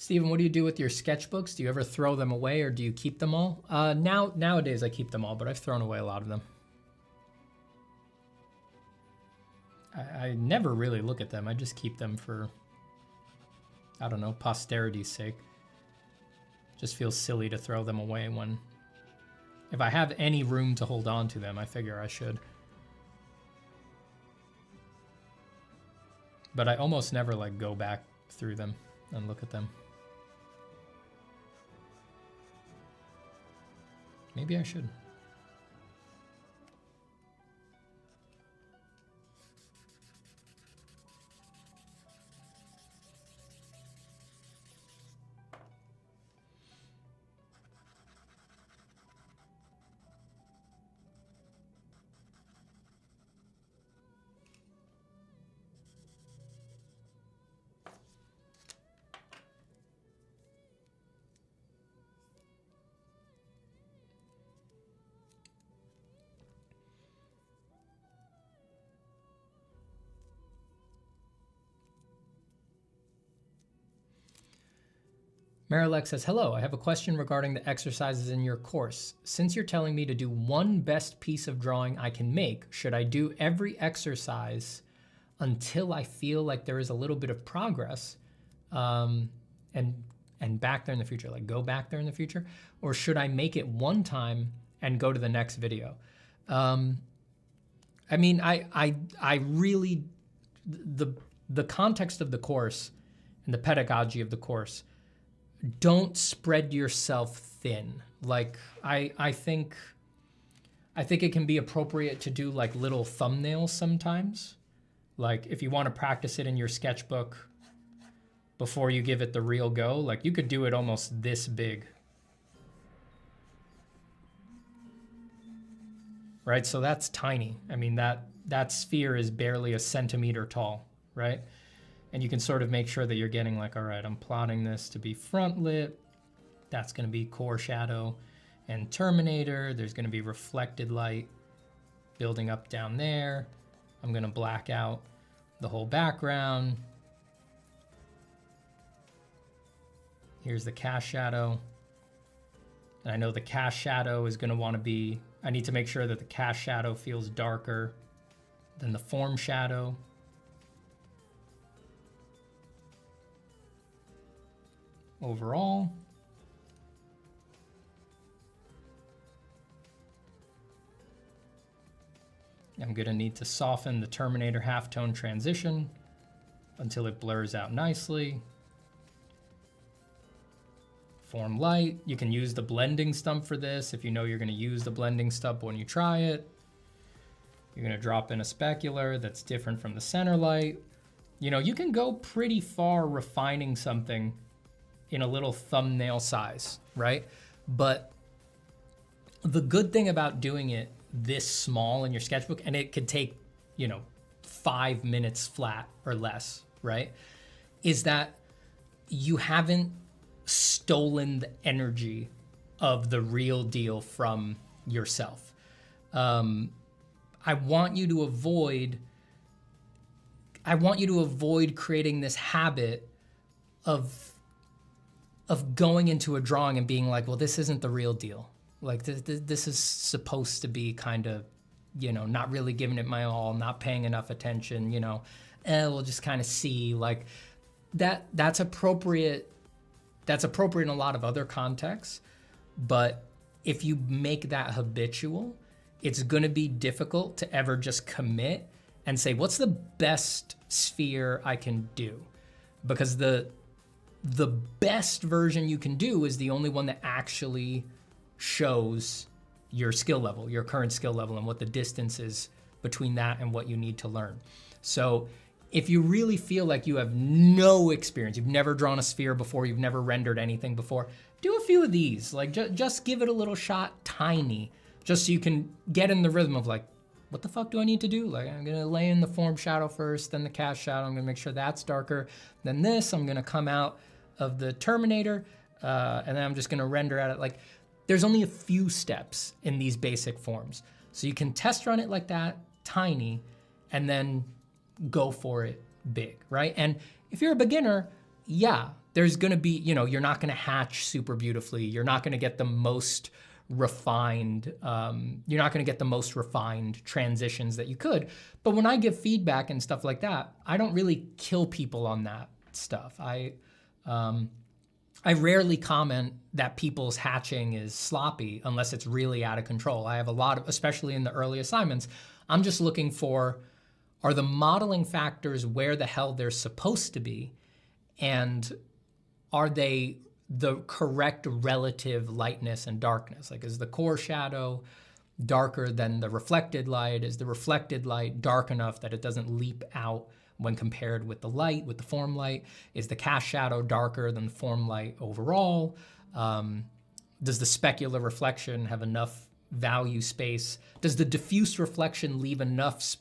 Steven, what do you do with your sketchbooks? Do you ever throw them away or do you keep them all? Nowadays I keep them all, but I've thrown away a lot of them. I never really look at them. I just keep them for, I don't know, posterity's sake. Just feels silly to throw them away when, if I have any room to hold on to them, I figure I should. But I almost never like go back through them and look at them. Maybe I should. Marilex says, hello, I have a question regarding the exercises in your course. Since you're telling me to do one best piece of drawing I can make, should I do every exercise until I feel like there is a little bit of progress and back there in the future, like go back there in the future? Or should I make it one time and go to the next video? I mean, I really, the context of the course and the pedagogy of the course, don't spread yourself thin. Like I think it can be appropriate to do like little thumbnails sometimes. Like if you want to practice it in your sketchbook before you give it the real go, like you could do it almost this big. Right? So that's tiny. I mean, that sphere is barely a centimeter tall, right? And you can sort of make sure that you're getting like, all right, I'm plotting this to be front lit. That's gonna be core shadow and terminator. There's gonna be reflected light building up down there. I'm gonna black out the whole background. Here's the cast shadow. And I know the cast shadow is gonna wanna be, I need to make sure that the cast shadow feels darker than the form shadow. Overall, I'm gonna need to soften the Terminator halftone transition until it blurs out nicely. Form light, you can use the blending stump for this if you know you're gonna use the blending stump when you try it. You're gonna drop in a specular that's different from the center light. You know, you can go pretty far refining something in a little thumbnail size, right? But the good thing about doing it this small in your sketchbook, and it could take, you know, 5 minutes flat or less, right? Is that you haven't stolen the energy of the real deal from yourself. I want you to avoid creating this habit of going into a drawing and being like, well, this isn't the real deal. Like this is supposed to be kind of, you know, not really giving it my all, not paying enough attention, you know, we'll just kind of see. Like that's appropriate. That's appropriate in a lot of other contexts. But if you make that habitual, it's gonna be difficult to ever just commit and say, what's the best sphere I can do? Because the best version you can do is the only one that actually shows your skill level, your current skill level, and what the distance is between that and what you need to learn. So if you really feel like you have no experience, you've never drawn a sphere before, you've never rendered anything before, do a few of these. Like just give it a little shot, tiny, just so you can get in the rhythm of like, what the fuck do I need to do? Like I'm gonna lay in the form shadow first, then the cast shadow, I'm gonna make sure that's darker. Then this, I'm gonna come out of the Terminator, and then I'm just gonna render at it. Like there's only a few steps in these basic forms. So you can test run it like that, tiny, and then go for it big, right? And if you're a beginner, yeah, there's gonna be, you know, you're not gonna hatch super beautifully. You're not gonna get the most refined, transitions that you could. But when I give feedback and stuff like that, I don't really kill people on that stuff. I rarely comment that people's hatching is sloppy unless it's really out of control. I have a lot of, especially in the early assignments, I'm just looking for, are the modeling factors where the hell they're supposed to be? And are they the correct relative lightness and darkness? Like, is the core shadow darker than the reflected light? Is the reflected light dark enough that it doesn't leap out when compared with the light, with the form light? Is the cast shadow darker than the form light overall? Does the specular reflection have enough value space? Does the diffuse reflection leave enough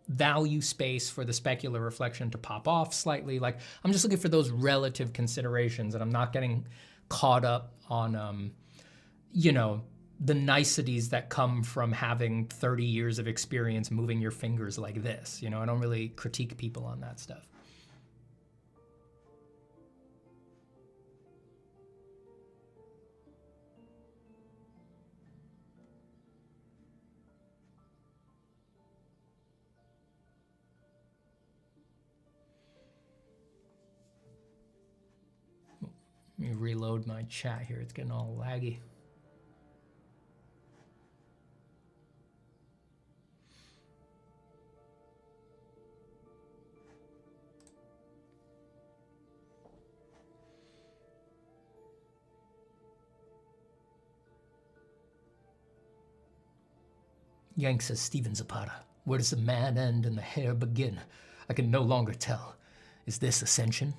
value space for the specular reflection to pop off slightly? Like, I'm just looking for those relative considerations, and I'm not getting caught up on, you know, the niceties that come from having 30 years of experience moving your fingers like this. You know, I don't really critique people on that stuff. Let me reload my chat here. It's getting all laggy. Yank says, Steven Zapata, where does the man end and the hair begin? I can no longer tell. Is this ascension?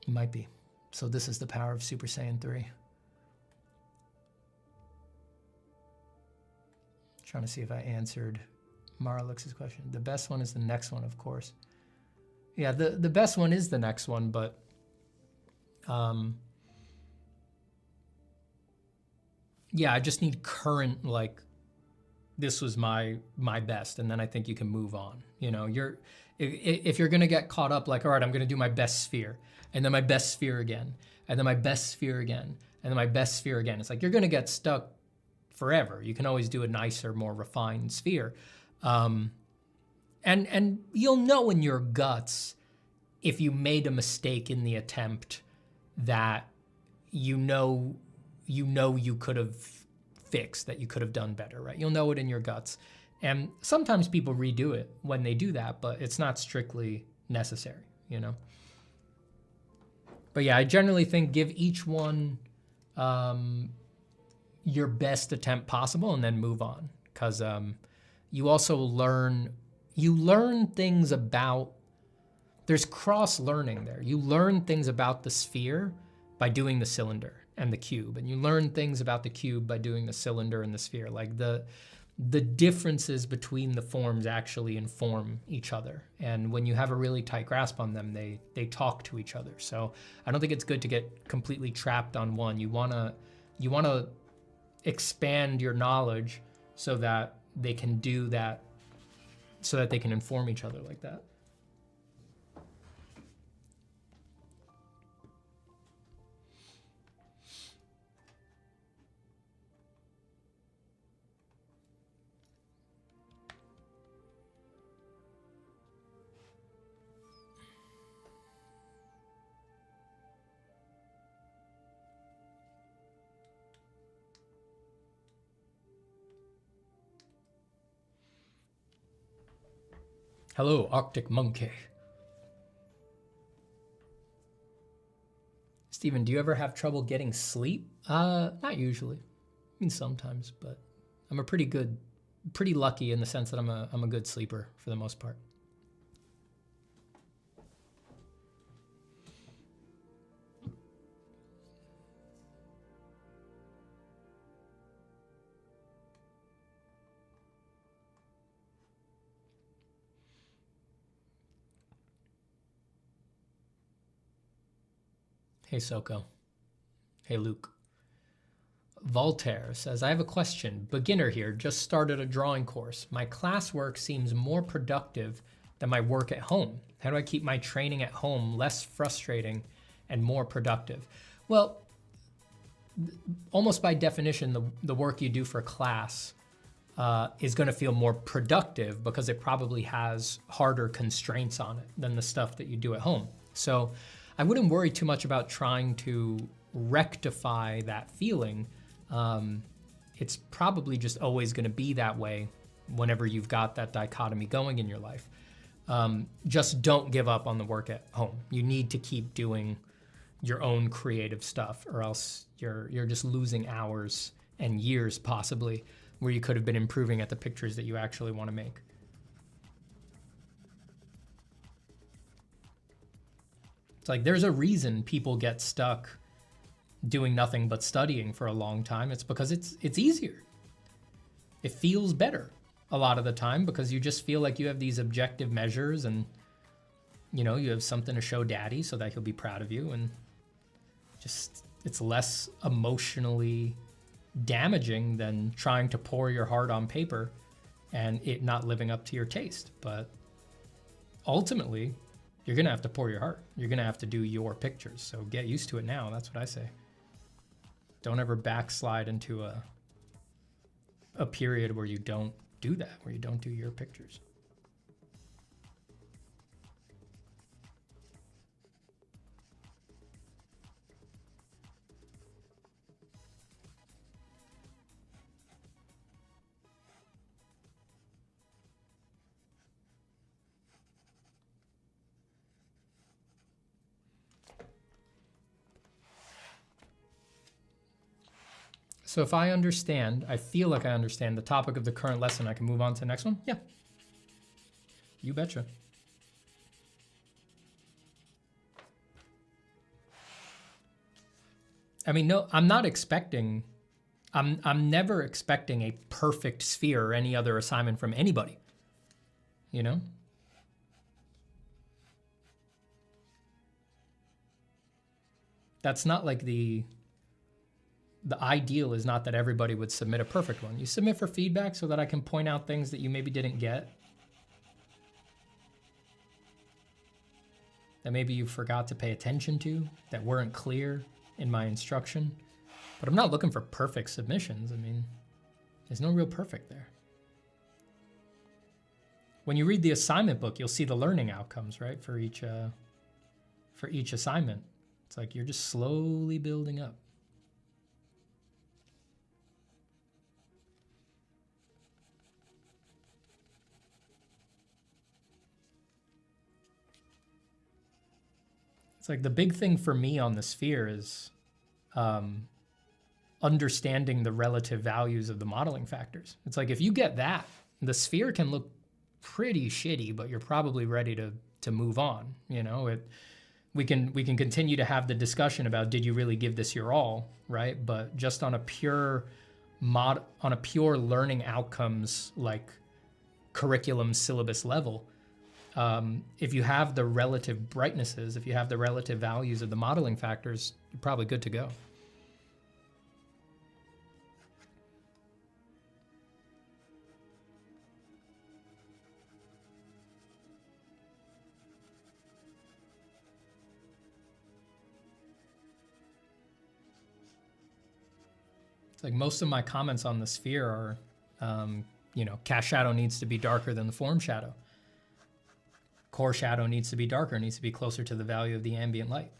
It might be. So this is the power of Super Saiyan 3. Trying to see if I answered Maralux's question. The best one is the next one, of course. Yeah, the best one is the next one, but yeah, I just need current, like, this was my best, and then I think you can move on. You know, if you're gonna get caught up, like, all right, I'm gonna do my best sphere, and then my best sphere again, and then my best sphere again, and then my best sphere again. It's like, you're gonna get stuck forever. You can always do a nicer, more refined sphere. And you'll know in your guts if you made a mistake in the attempt that you know you could have fixed, that you could have done better, right? You'll know it in your guts. And sometimes people redo it when they do that, but it's not strictly necessary, you know? But yeah, I generally think give each one your best attempt possible and then move on. Because you also learn things about, there's cross-learning there. You learn things about the sphere by doing the cylinder and the cube, and you learn things about the cube by doing the cylinder and the sphere. Like the differences between the forms actually inform each other, and when you have a really tight grasp on them, they talk to each other. So I don't think it's good to get completely trapped on one. You wanna expand your knowledge so that they can do that, so that they can inform each other like that. Hello, Arctic Monkey. Steven, do you ever have trouble getting sleep? Not usually. I mean, sometimes, but I'm pretty lucky in the sense that I'm a good sleeper for the most part. Hey, Soko. Hey, Luke. Voltaire says, I have a question. Beginner here, just started a drawing course. My classwork seems more productive than my work at home? How do I keep my training at home less frustrating and more productive? Well, almost by definition, the work you do for class is going to feel more productive because it probably has harder constraints on it than the stuff that you do at home. So I wouldn't worry too much about trying to rectify that feeling. It's probably just always going to be that way whenever you've got that dichotomy going in your life. Just don't give up on the work at home. You need to keep doing your own creative stuff, or else you're just losing hours and years possibly where you could have been improving at the pictures that you actually want to make. It's like there's a reason people get stuck doing nothing but studying for a long time. It's because it's easier. It feels better a lot of the time because you just feel like you have these objective measures, and you know, you have something to show daddy so that he'll be proud of you, and just it's less emotionally damaging than trying to pour your heart on paper and it not living up to your taste. But ultimately, you're gonna have to pour your heart. You're gonna have to do your pictures. So get used to it now. That's what I say. Don't ever backslide into a period where you don't do that, where you don't do your pictures. So if I understand, I feel like I understand the topic of the current lesson, I can move on to the next one? Yeah. You betcha. I mean, no, I'm not expecting, I'm never expecting a perfect sphere or any other assignment from anybody, you know? That's not like the ideal is not that everybody would submit a perfect one. You submit for feedback so that I can point out things that you maybe didn't get, that maybe you forgot to pay attention to, that weren't clear in my instruction. But I'm not looking for perfect submissions. I mean, there's no real perfect there. When you read the assignment book, you'll see the learning outcomes, right? For each assignment. It's like you're just slowly building up. It's like the big thing for me on the sphere is understanding the relative values of the modeling factors. It's like if you get that, the sphere can look pretty shitty, but you're probably ready to move on. You know, we can continue to have the discussion about did you really give this your all, right? But just on a pure learning outcomes like curriculum syllabus level, if you have the relative brightnesses, if you have the relative values of the modeling factors, you're probably good to go. It's like most of my comments on the sphere are, you know, cast shadow needs to be darker than the form shadow. Core shadow needs to be darker, needs to be closer to the value of the ambient light.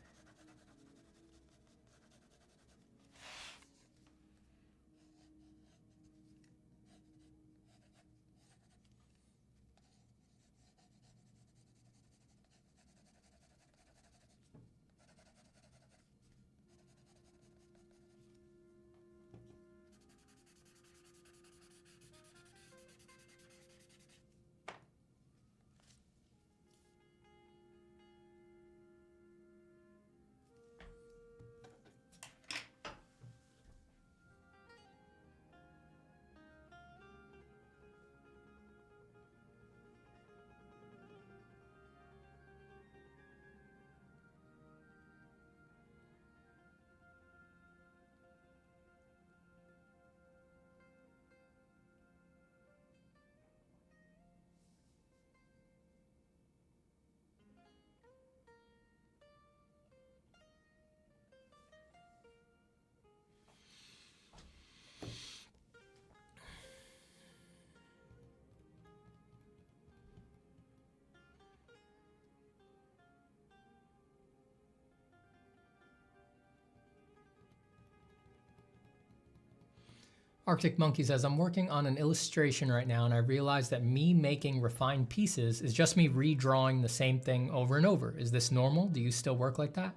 Arctic Monkey says, I'm working on an illustration right now and I realize that me making refined pieces is just me redrawing the same thing over and over. Is this normal? Do you still work like that?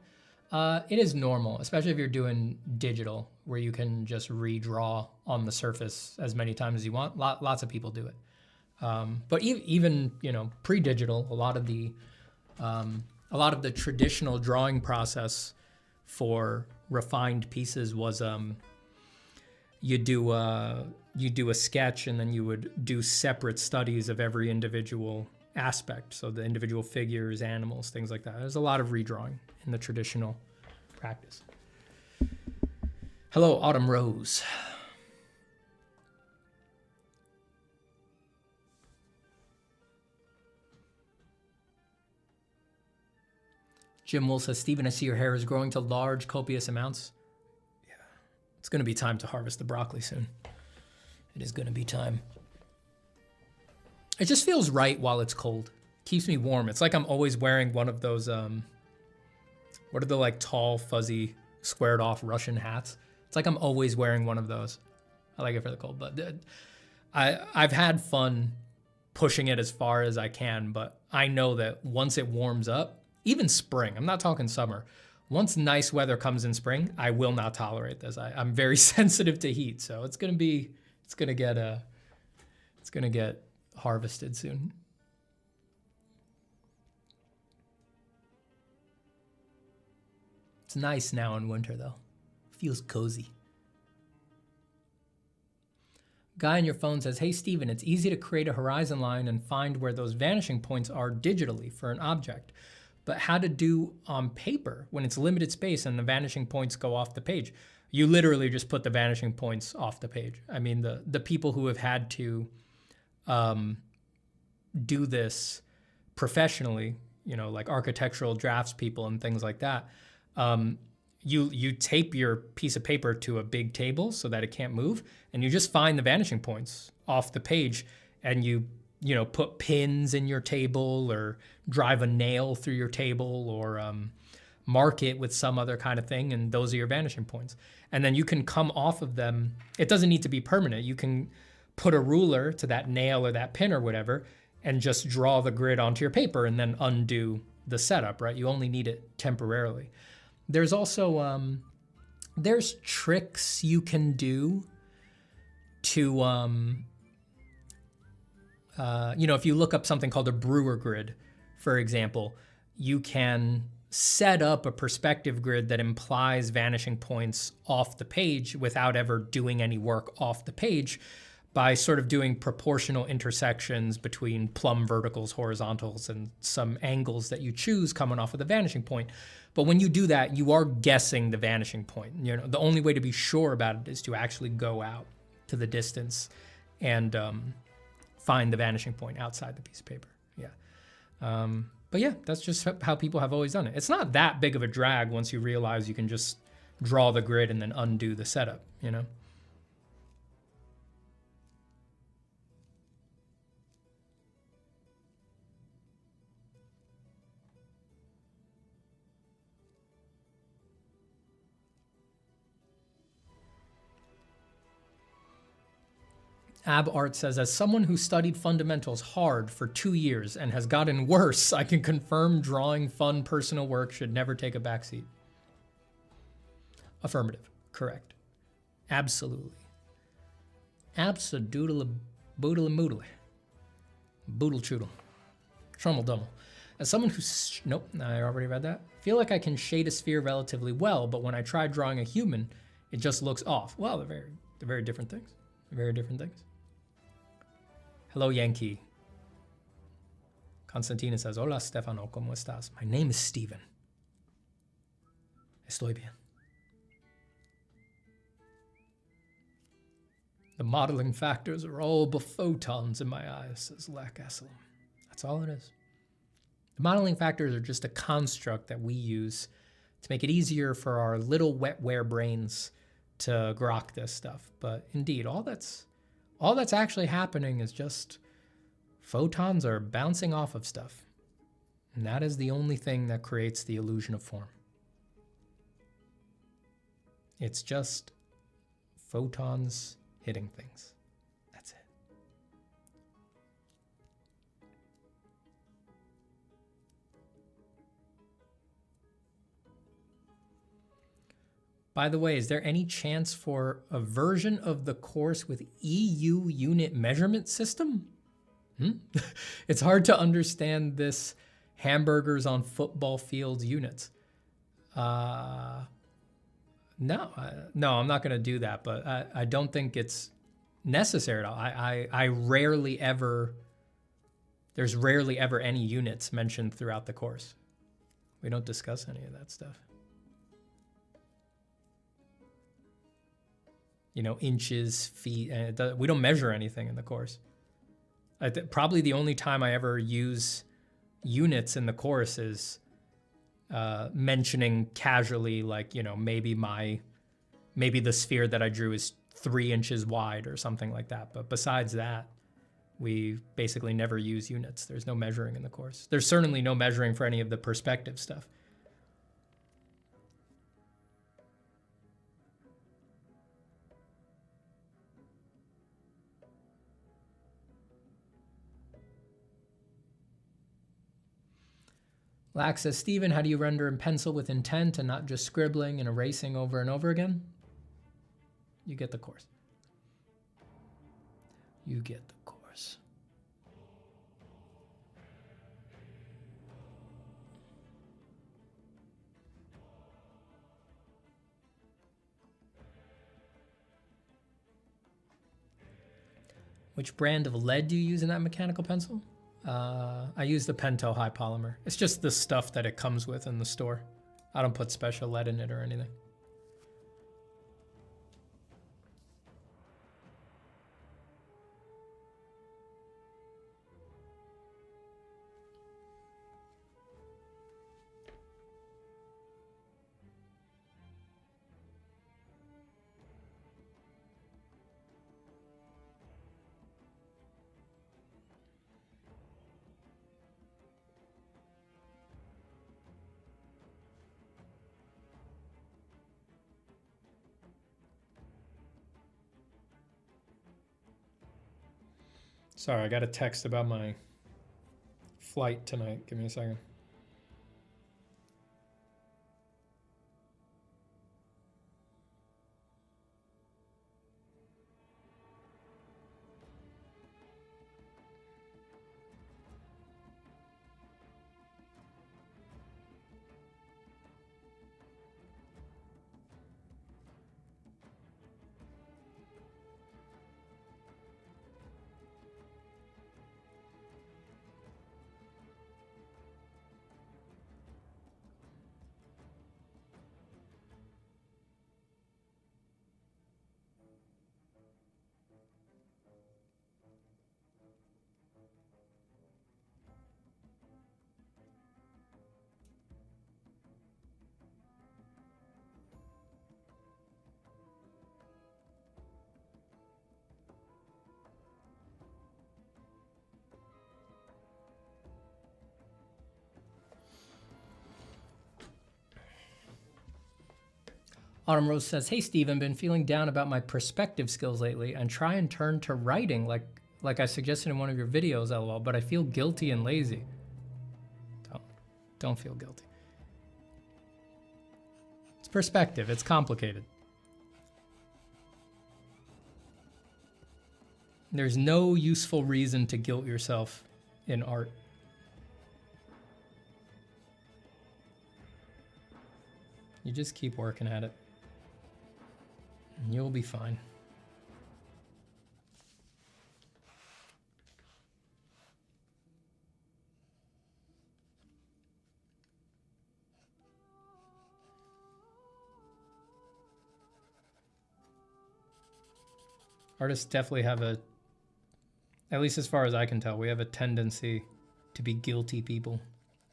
It is normal, especially if you're doing digital, where you can just redraw on the surface as many times as you want. Lots of people do it. But even pre-digital, a lot of the traditional drawing process for refined pieces was you do a sketch and then you would do separate studies of every individual aspect. So the individual figures, animals, things like that. There's a lot of redrawing in the traditional practice. Hello, Autumn Rose. Jim Wool says, Stephen, I see your hair is growing to large, copious amounts. Yeah, it's going to be time to harvest the broccoli soon. It is going to be time. It just feels right while it's cold. Keeps me warm. It's like I'm always wearing one of those, what are the like tall, fuzzy, squared off Russian hats? It's like I'm always wearing one of those. I like it for the cold, but I've had fun pushing it as far as I can, but I know that once it warms up, even spring, I'm not talking summer, once nice weather comes in spring, I will not tolerate this. I'm very sensitive to heat, so it's gonna get harvested soon. It's nice now in winter though. Feels cozy. Guy on your phone says, hey Stephen, it's easy to create a horizon line and find where those vanishing points are digitally for an object. But how to do on paper when it's limited space and the vanishing points go off the page? You literally just put the vanishing points off the page. I mean, the people who have had to do this professionally, like architectural draftspeople and things like that, you tape your piece of paper to a big table so that it can't move, and you just find the vanishing points off the page, and you put pins in your table or drive a nail through your table or mark it with some other kind of thing, and those are your vanishing points. And then you can come off of them. It doesn't need to be permanent. You can put a ruler to that nail or that pin or whatever and just draw the grid onto your paper and then undo the setup, right? You only need it temporarily. There's also, there's tricks you can do to, if you look up something called a brewer grid, for example, you can set up a perspective grid that implies vanishing points off the page without ever doing any work off the page by sort of doing proportional intersections between plumb verticals, horizontals, and some angles that you choose coming off of the vanishing point. But when you do that, you are guessing the vanishing point. The only way to be sure about it is to actually go out to the distance and find the vanishing point outside the piece of paper. Yeah. But yeah, that's just how people have always done it. It's not that big of a drag once you realize you can just draw the grid and then undo the setup, Ab Art says, as someone who studied fundamentals hard for 2 years and has gotten worse, I can confirm drawing fun personal work should never take a backseat. Affirmative. Correct. Absolutely. Absolutely. Boodle moodle. Boodle choodle. Trummel dummel. As someone who's... Nope, I already read that. Feel like I can shade a sphere relatively well, but when I try drawing a human, it just looks off. Well, they're very different things. Very different things. Hello, Yankee. Constantina says, hola, Stefano, ¿cómo estás? My name is Steven. Estoy bien. The modeling factors are all but photons in my eyes, says Lack Asylum. That's all it is. The modeling factors are just a construct that we use to make it easier for our little wetware brains to grok this stuff. But indeed, all that's actually happening is just photons are bouncing off of stuff. And that is the only thing that creates the illusion of form. It's just photons hitting things. That's it. By the way, is there any chance for a version of the course with EU unit measurement system? It's hard to understand this hamburgers on football fields units. No, I'm not going to do that, but I don't think it's necessary at all. I rarely ever, there's rarely ever any units mentioned throughout the course. We don't discuss any of that stuff. You know, inches, feet, and we don't measure anything in the course. Probably the only time I ever use units in the course is mentioning casually, like, you know, maybe the sphere that I drew is 3 inches wide or something like that. But besides that, we basically never use units. There's no measuring in the course. There's certainly no measuring for any of the perspective stuff. Lax says, Steven, how do you render in pencil with intent and not just scribbling and erasing over and over again? You get the course. You get the course. Which brand of lead do you use in that mechanical pencil? I use the Pentel high polymer. It's just the stuff that it comes with in the store. I don't put special lead in it or anything. Sorry, I got a text about my flight tonight. Give me a second. Autumn Rose says, hey, Steven, been feeling down about my perspective skills lately and try and turn to writing like I suggested in one of your videos, LOL, but I feel guilty and lazy. Don't feel guilty. It's perspective. It's complicated. There's no useful reason to guilt yourself in art. You just keep working at it. And you'll be fine. Artists definitely have a, at least as far as I can tell, we have a tendency to be guilty people,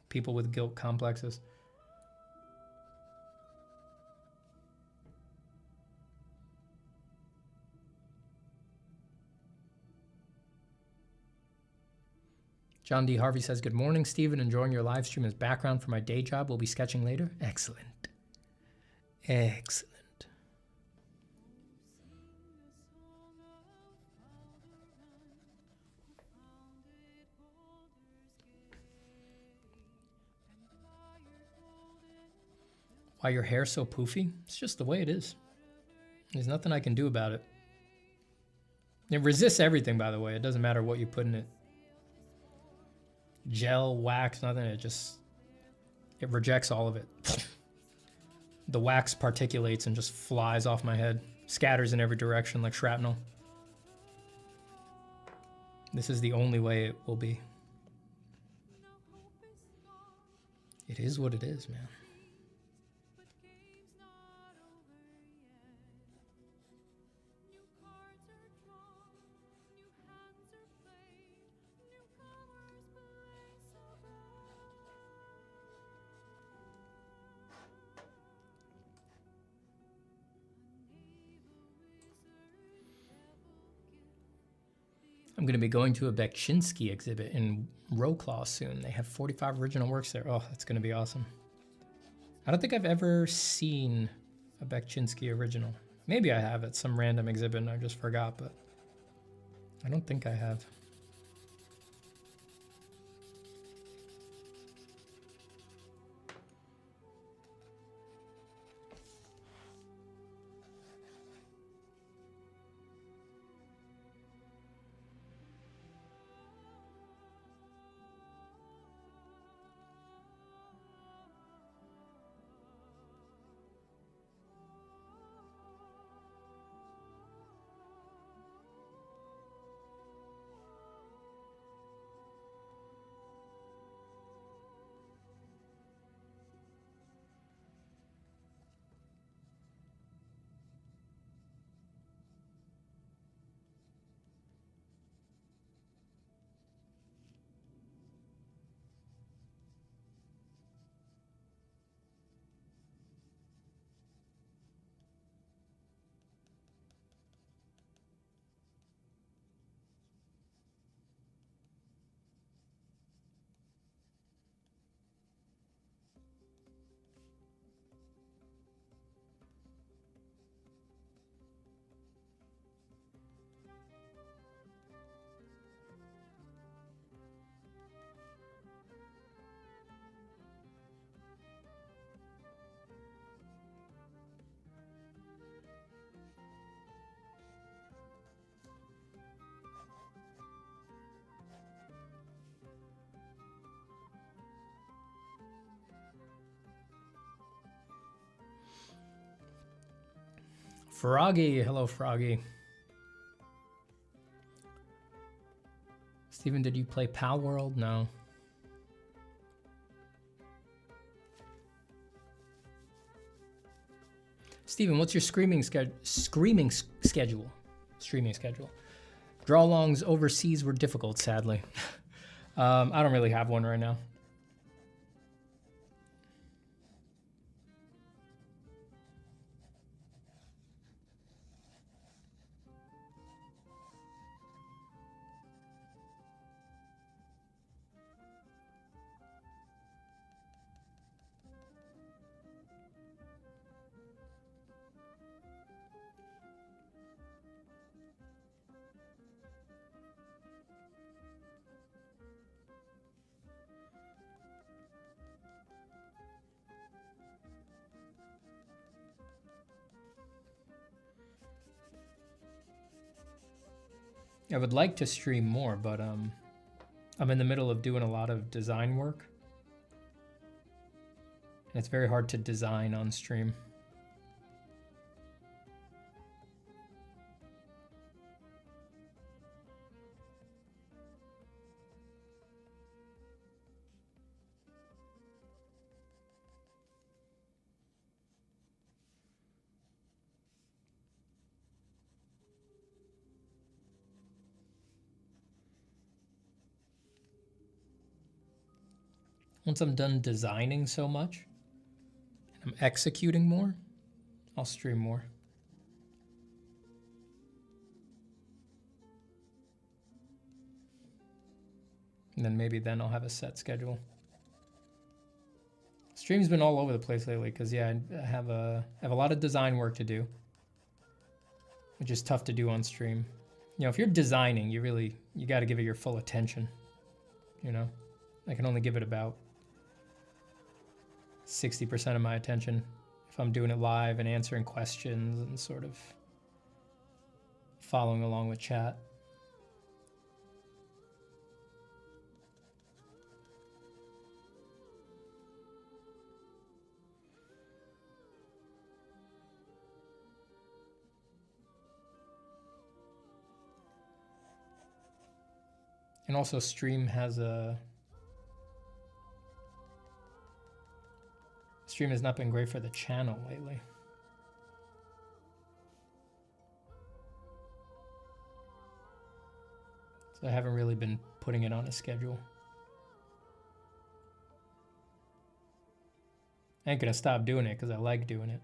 people with guilt complexes. John D. Harvey says, good morning, Steven. Enjoying your live stream as background for my day job. We'll be sketching later. Excellent. Excellent. Why your hair's so poofy? It's just the way it is. There's nothing I can do about it. It resists everything, by the way. It doesn't matter what you put in it. Gel, wax, nothing. It rejects all of it. The wax particulates and just flies off my head. Scatters in every direction like shrapnel. This is the only way it will be. It is what it is, man. I'm going to be going to a Bekchinski exhibit in Wroclaw soon. They have 45 original works there. Oh, that's going to be awesome. I don't think I've ever seen a Bekchinski original. Maybe I have at some random exhibit and I just forgot, but I don't think I have. Froggy, hello Froggy. Steven, did you play Pal World? No. Steven, what's your streaming schedule? Streaming schedule. Draw-alongs overseas were difficult, sadly. I don't really have one right now. I would like to stream more, but I'm in the middle of doing a lot of design work. And it's very hard to design on stream. Once I'm done designing so much, and I'm executing more, I'll stream more. And then maybe then I'll have a set schedule. Stream's been all over the place lately because yeah, I have a lot of design work to do, which is tough to do on stream. You know, if you're designing, you got to give it your full attention. You know, I can only give it about 60% of my attention if I'm doing it live and answering questions and sort of following along with chat. And also Stream has not been great for the channel lately. So I haven't really been putting it on a schedule. I ain't gonna stop doing it because I like doing it.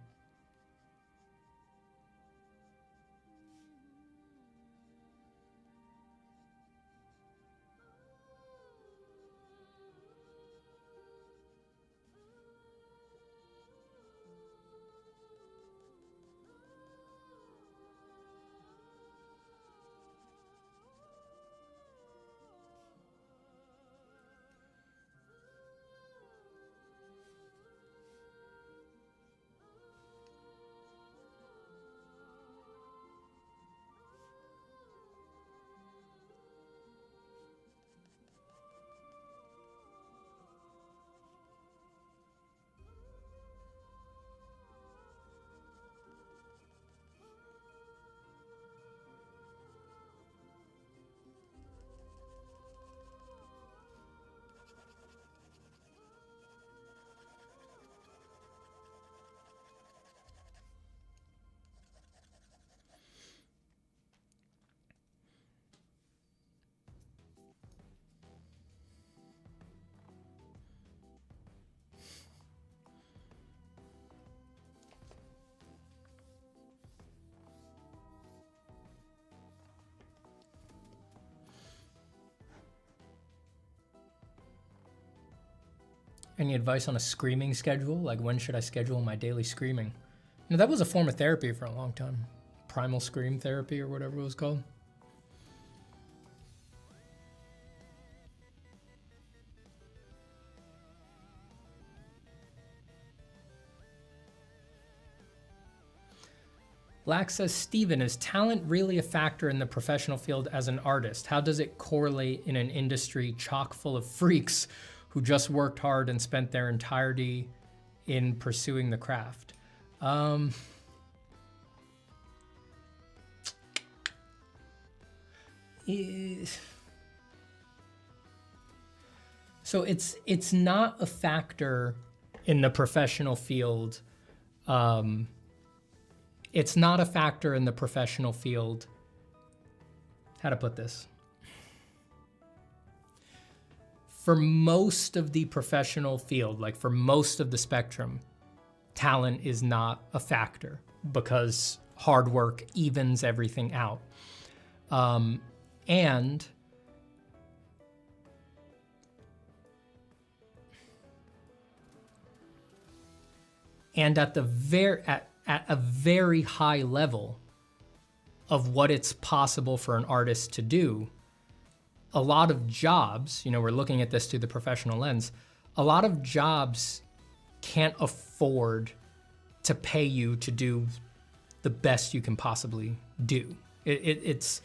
Any advice on a screaming schedule? Like, when should I schedule my daily screaming? You know, that was a form of therapy for a long time. Primal scream therapy or whatever it was called. Black says, Steven, is talent really a factor in the professional field as an artist? How does it correlate in an industry chock full of freaks who just worked hard and spent their entirety in pursuing the craft? So it's not a factor in the professional field. It's not a factor in the professional field. How to put this? For most of the professional field, like for most of the spectrum, talent is not a factor because hard work evens everything out. And at a very high level of what it's possible for an artist to do, a lot of jobs, you know, we're looking at this through the professional lens, a lot of jobs can't afford to pay you to do the best you can possibly do. It's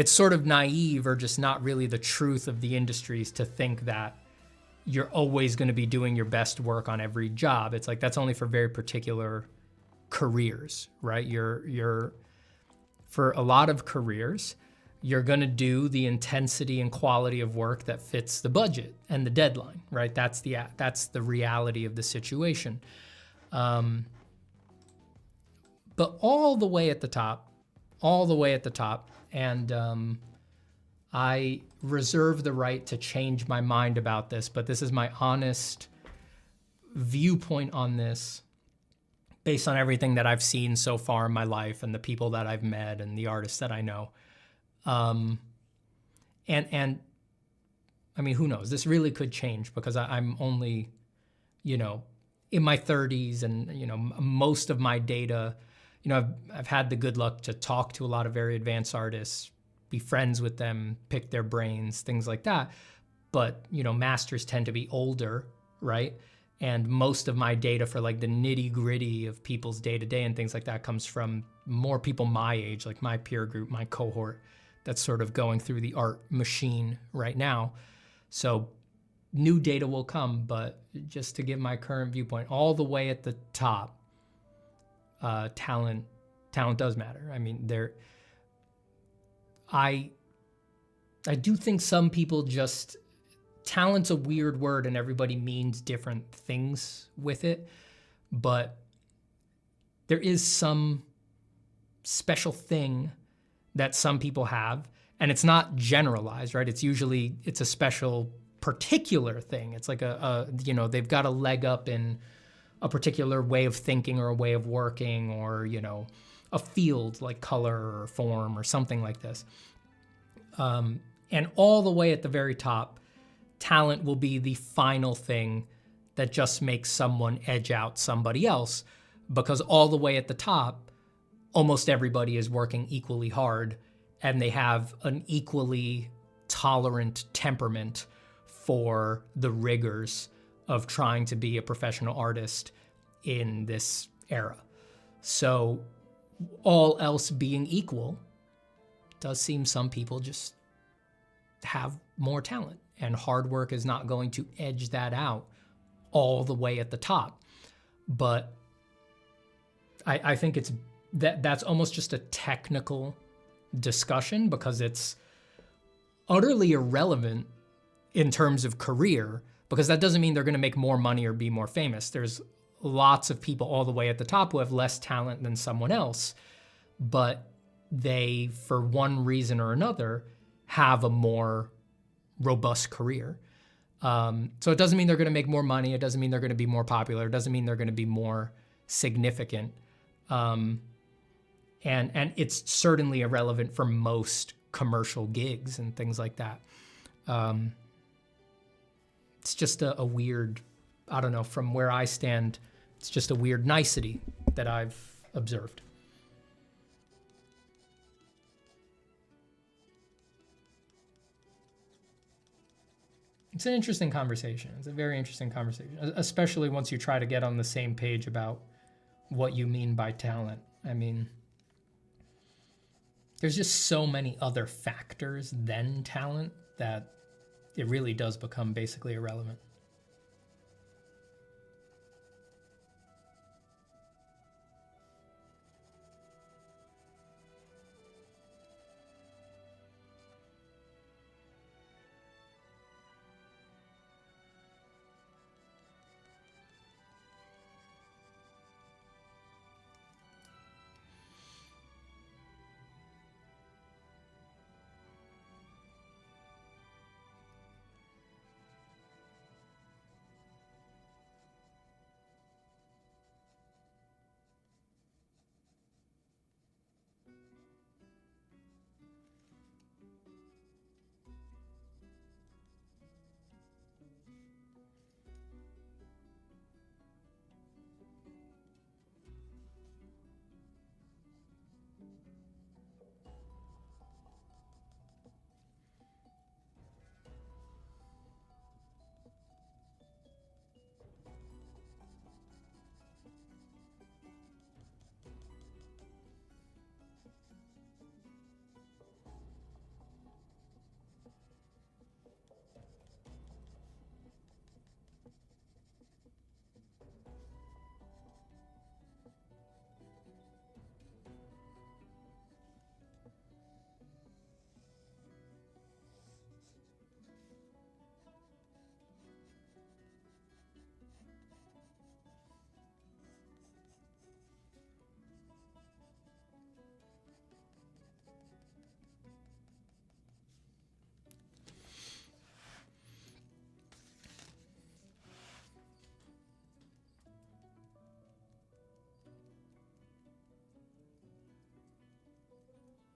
sort of naive or just not really the truth of the industries to think that you're always going to be doing your best work on every job. It's like that's only for very particular careers, right? You're for a lot of careers, you're going to do the intensity and quality of work that fits the budget and the deadline, right? That's the reality of the situation. But all the way at the top, and I reserve the right to change my mind about this, but this is my honest viewpoint on this based on everything that I've seen so far in my life and the people that I've met and the artists that I know. And I mean, who knows? This really could change because I'm only, you know, in my 30s and, you know, most of my data, you know, I've had the good luck to talk to a lot of very advanced artists, be friends with them, pick their brains, things like that. But, you know, masters tend to be older, right? And most of my data for like the nitty gritty of people's day to day and things like that comes from more people my age, like my peer group, my cohort, that's sort of going through the art machine right now. So new data will come, but just to give my current viewpoint, all the way at the top, talent does matter. I mean, I do think some people just, talent's a weird word and everybody means different things with it, but there is some special thing that some people have, and it's not generalized, right? It's a special particular thing. It's like they've got a leg up in a particular way of thinking or a way of working, or, a field like color or form or something like this. And all the way at the very top, talent will be the final thing that just makes someone edge out somebody else, because all the way at the top, almost everybody is working equally hard and they have an equally tolerant temperament for the rigors of trying to be a professional artist in this era. So all else being equal, it does seem some people just have more talent, and hard work is not going to edge that out all the way at the top. But I think that's almost just a technical discussion, because it's utterly irrelevant in terms of career, because that doesn't mean they're going to make more money or be more famous. There's lots of people all the way at the top who have less talent than someone else, but they, for one reason or another, have a more robust career. So it doesn't mean they're going to make more money. It doesn't mean they're going to be more popular. It doesn't mean they're going to be more significant. And it's certainly irrelevant for most commercial gigs and things like that. It's just a weird, I don't know, from where I stand, it's just a weird nicety that I've observed. It's an interesting conversation. It's a very interesting conversation, especially once you try to get on the same page about what you mean by talent. I mean, there's just so many other factors than talent that it really does become basically irrelevant.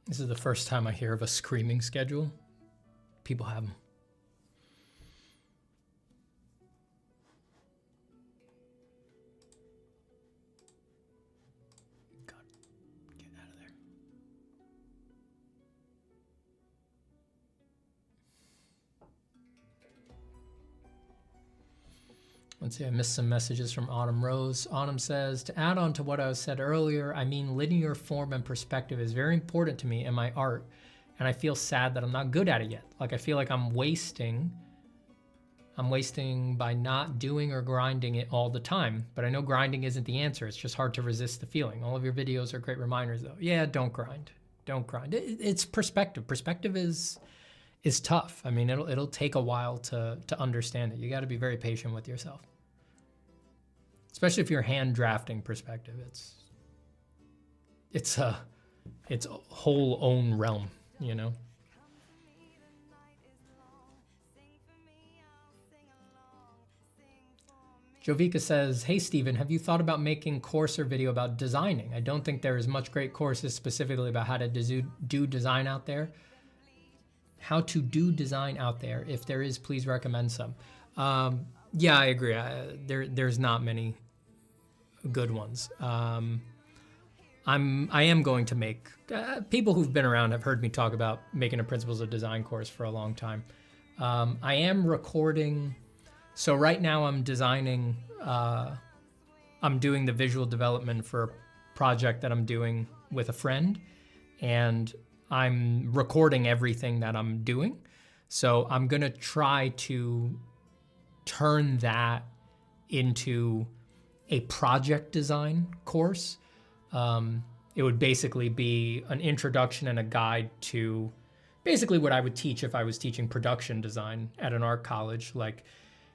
This is the first time I hear of a screaming schedule. People have them. God, get out of there. Let's see, I missed some messages from Autumn Rose. Autumn says, to add on to what I said earlier, I mean linear form and perspective is very important to me in my art, and I feel sad that I'm not good at it yet. Like I feel like I'm wasting by not doing or grinding it all the time. But I know grinding isn't the answer. It's just hard to resist the feeling. All of your videos are great reminders though. Yeah, don't grind. Don't grind. It's perspective. Perspective is tough. I mean, it'll take a while to understand it. You got to be very patient with yourself. Especially if you're hand drafting perspective. It's a whole own realm, you know? Jovica says, hey Steven, have you thought about making course or video about designing? I don't think there is much great courses specifically about how to do design out there. How to do design out there. If there is, please recommend some. Yeah, I agree. There's not many good ones. I am going to make, people who've been around have heard me talk about making a Principles of Design course for a long time. I am recording. So right now I'm designing, I'm doing the visual development for a project that I'm doing with a friend, and I'm recording everything that I'm doing. So I'm gonna try to turn that into a project design course. It would basically be an introduction and a guide to basically what I would teach if I was teaching production design at an art college, like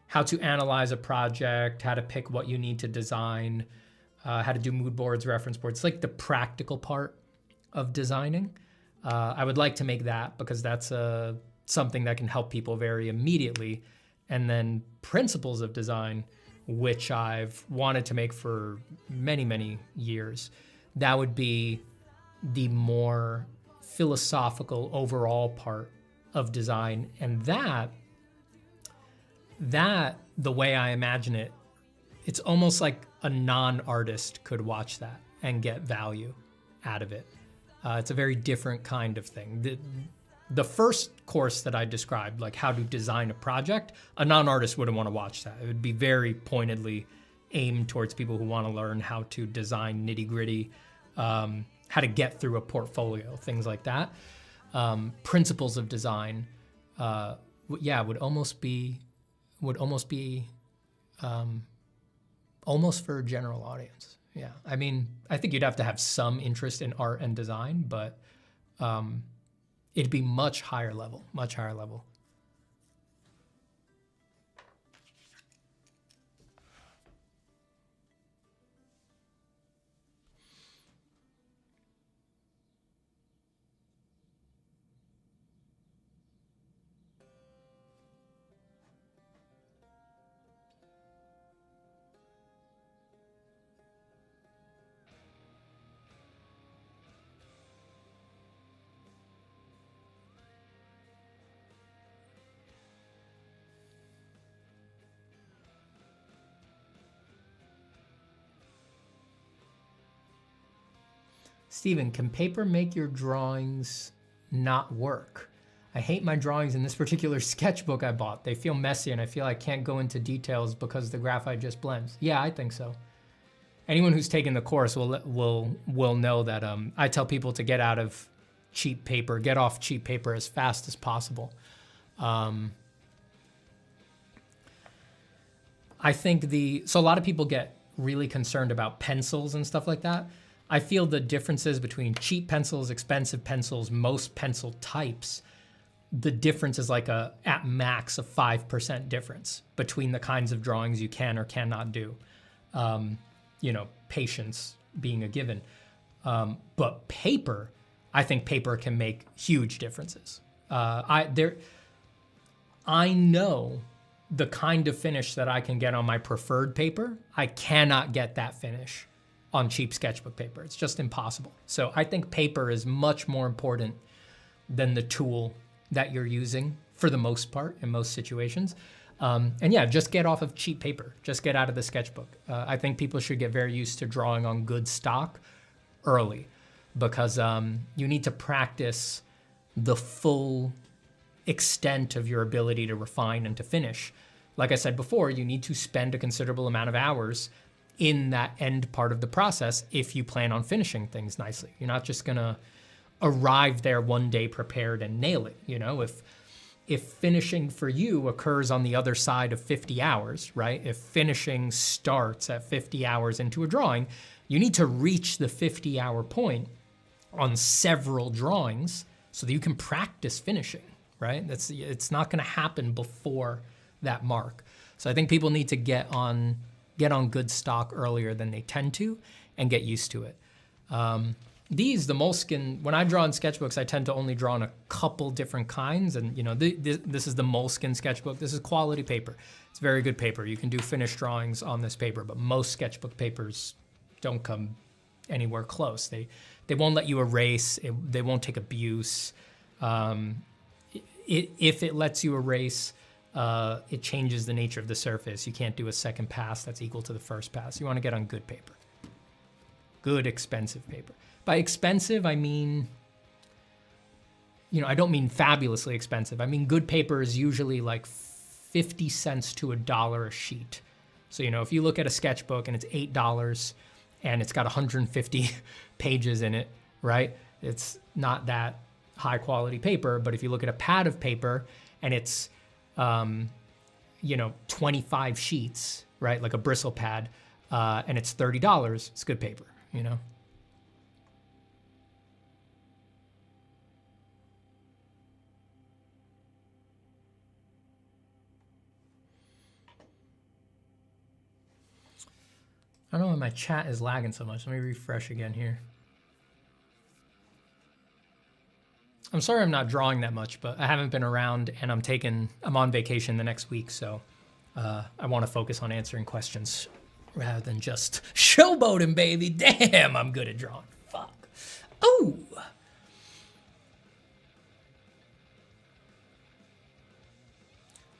how to analyze a project, how to pick what you need to design, how to do mood boards, reference boards, like the practical part of designing. I would like to make that because that's something that can help people very immediately. And then Principles of Design, which I've wanted to make for many, many years, that would be the more philosophical overall part of design. And that, the way I imagine it, it's almost like a non-artist could watch that and get value out of it. It's a very different kind of thing. The first course that I described, like how to design a project, a non-artist wouldn't want to watch that. It would be very pointedly aimed towards people who want to learn how to design nitty-gritty, how to get through a portfolio, things like that. Principles of Design, yeah, would almost be almost for a general audience. Yeah, I mean, I think you'd have to have some interest in art and design, but it'd be much higher level, much higher level. Steven, can paper make your drawings not work? I hate my drawings in this particular sketchbook I bought. They feel messy and I feel I can't go into details because the graphite just blends. Yeah, I think so. Anyone who's taken the course will know that I tell people to get out of cheap paper, get off cheap paper as fast as possible. I think so a lot of people get really concerned about pencils and stuff like that. I feel the differences between cheap pencils, expensive pencils, most pencil types, the difference is like at max a 5% difference between the kinds of drawings you can or cannot do. You know, patience being a given. But paper, I think paper can make huge differences. I know the kind of finish that I can get on my preferred paper. I cannot get that finish on cheap sketchbook paper. It's just impossible. So I think paper is much more important than the tool that you're using for the most part in most situations. And yeah, just get off of cheap paper. Just get out of the sketchbook. I think people should get very used to drawing on good stock early because you need to practice the full extent of your ability to refine and to finish like I said before, you need to spend a considerable amount of hours in that end part of the process if you plan on finishing things nicely. You're not just gonna arrive there one day prepared and nail it. You know, if finishing for you occurs on the other side of 50 hours, right? If finishing starts at 50 hours into a drawing, you need to reach the 50-hour point on several drawings so that you can practice finishing, right? It's not gonna happen before that mark. So I think people need to get on good stock earlier than they tend to and get used to it. The Moleskine, when I draw in sketchbooks, I tend to only draw in a couple different kinds. And you know, this is the Moleskine Sketchbook. This is quality paper. It's very good paper. You can do finished drawings on this paper, but most sketchbook papers don't come anywhere close. They won't let you erase. They won't take abuse. If it lets you erase, it changes the nature of the surface. You can't do a second pass that's equal to the first pass. You want to get on good paper. Good, expensive paper. By expensive, I mean, you know, I don't mean fabulously expensive. I mean, good paper is usually like 50 cents to $1 a sheet. So, you know, if you look at a sketchbook and it's $8 and it's got 150 pages in it, right? It's not that high quality paper. But if you look at a pad of paper and it's, you know, 25 sheets, right? Like a Bristol pad, and it's $30, it's good paper, you know? I don't know why my chat is lagging so much. Let me refresh again here. I'm sorry I'm not drawing that much, but I haven't been around and I'm on vacation the next week, so I want to focus on answering questions rather than just showboating, baby. Damn, I'm good at drawing. Fuck. Oh!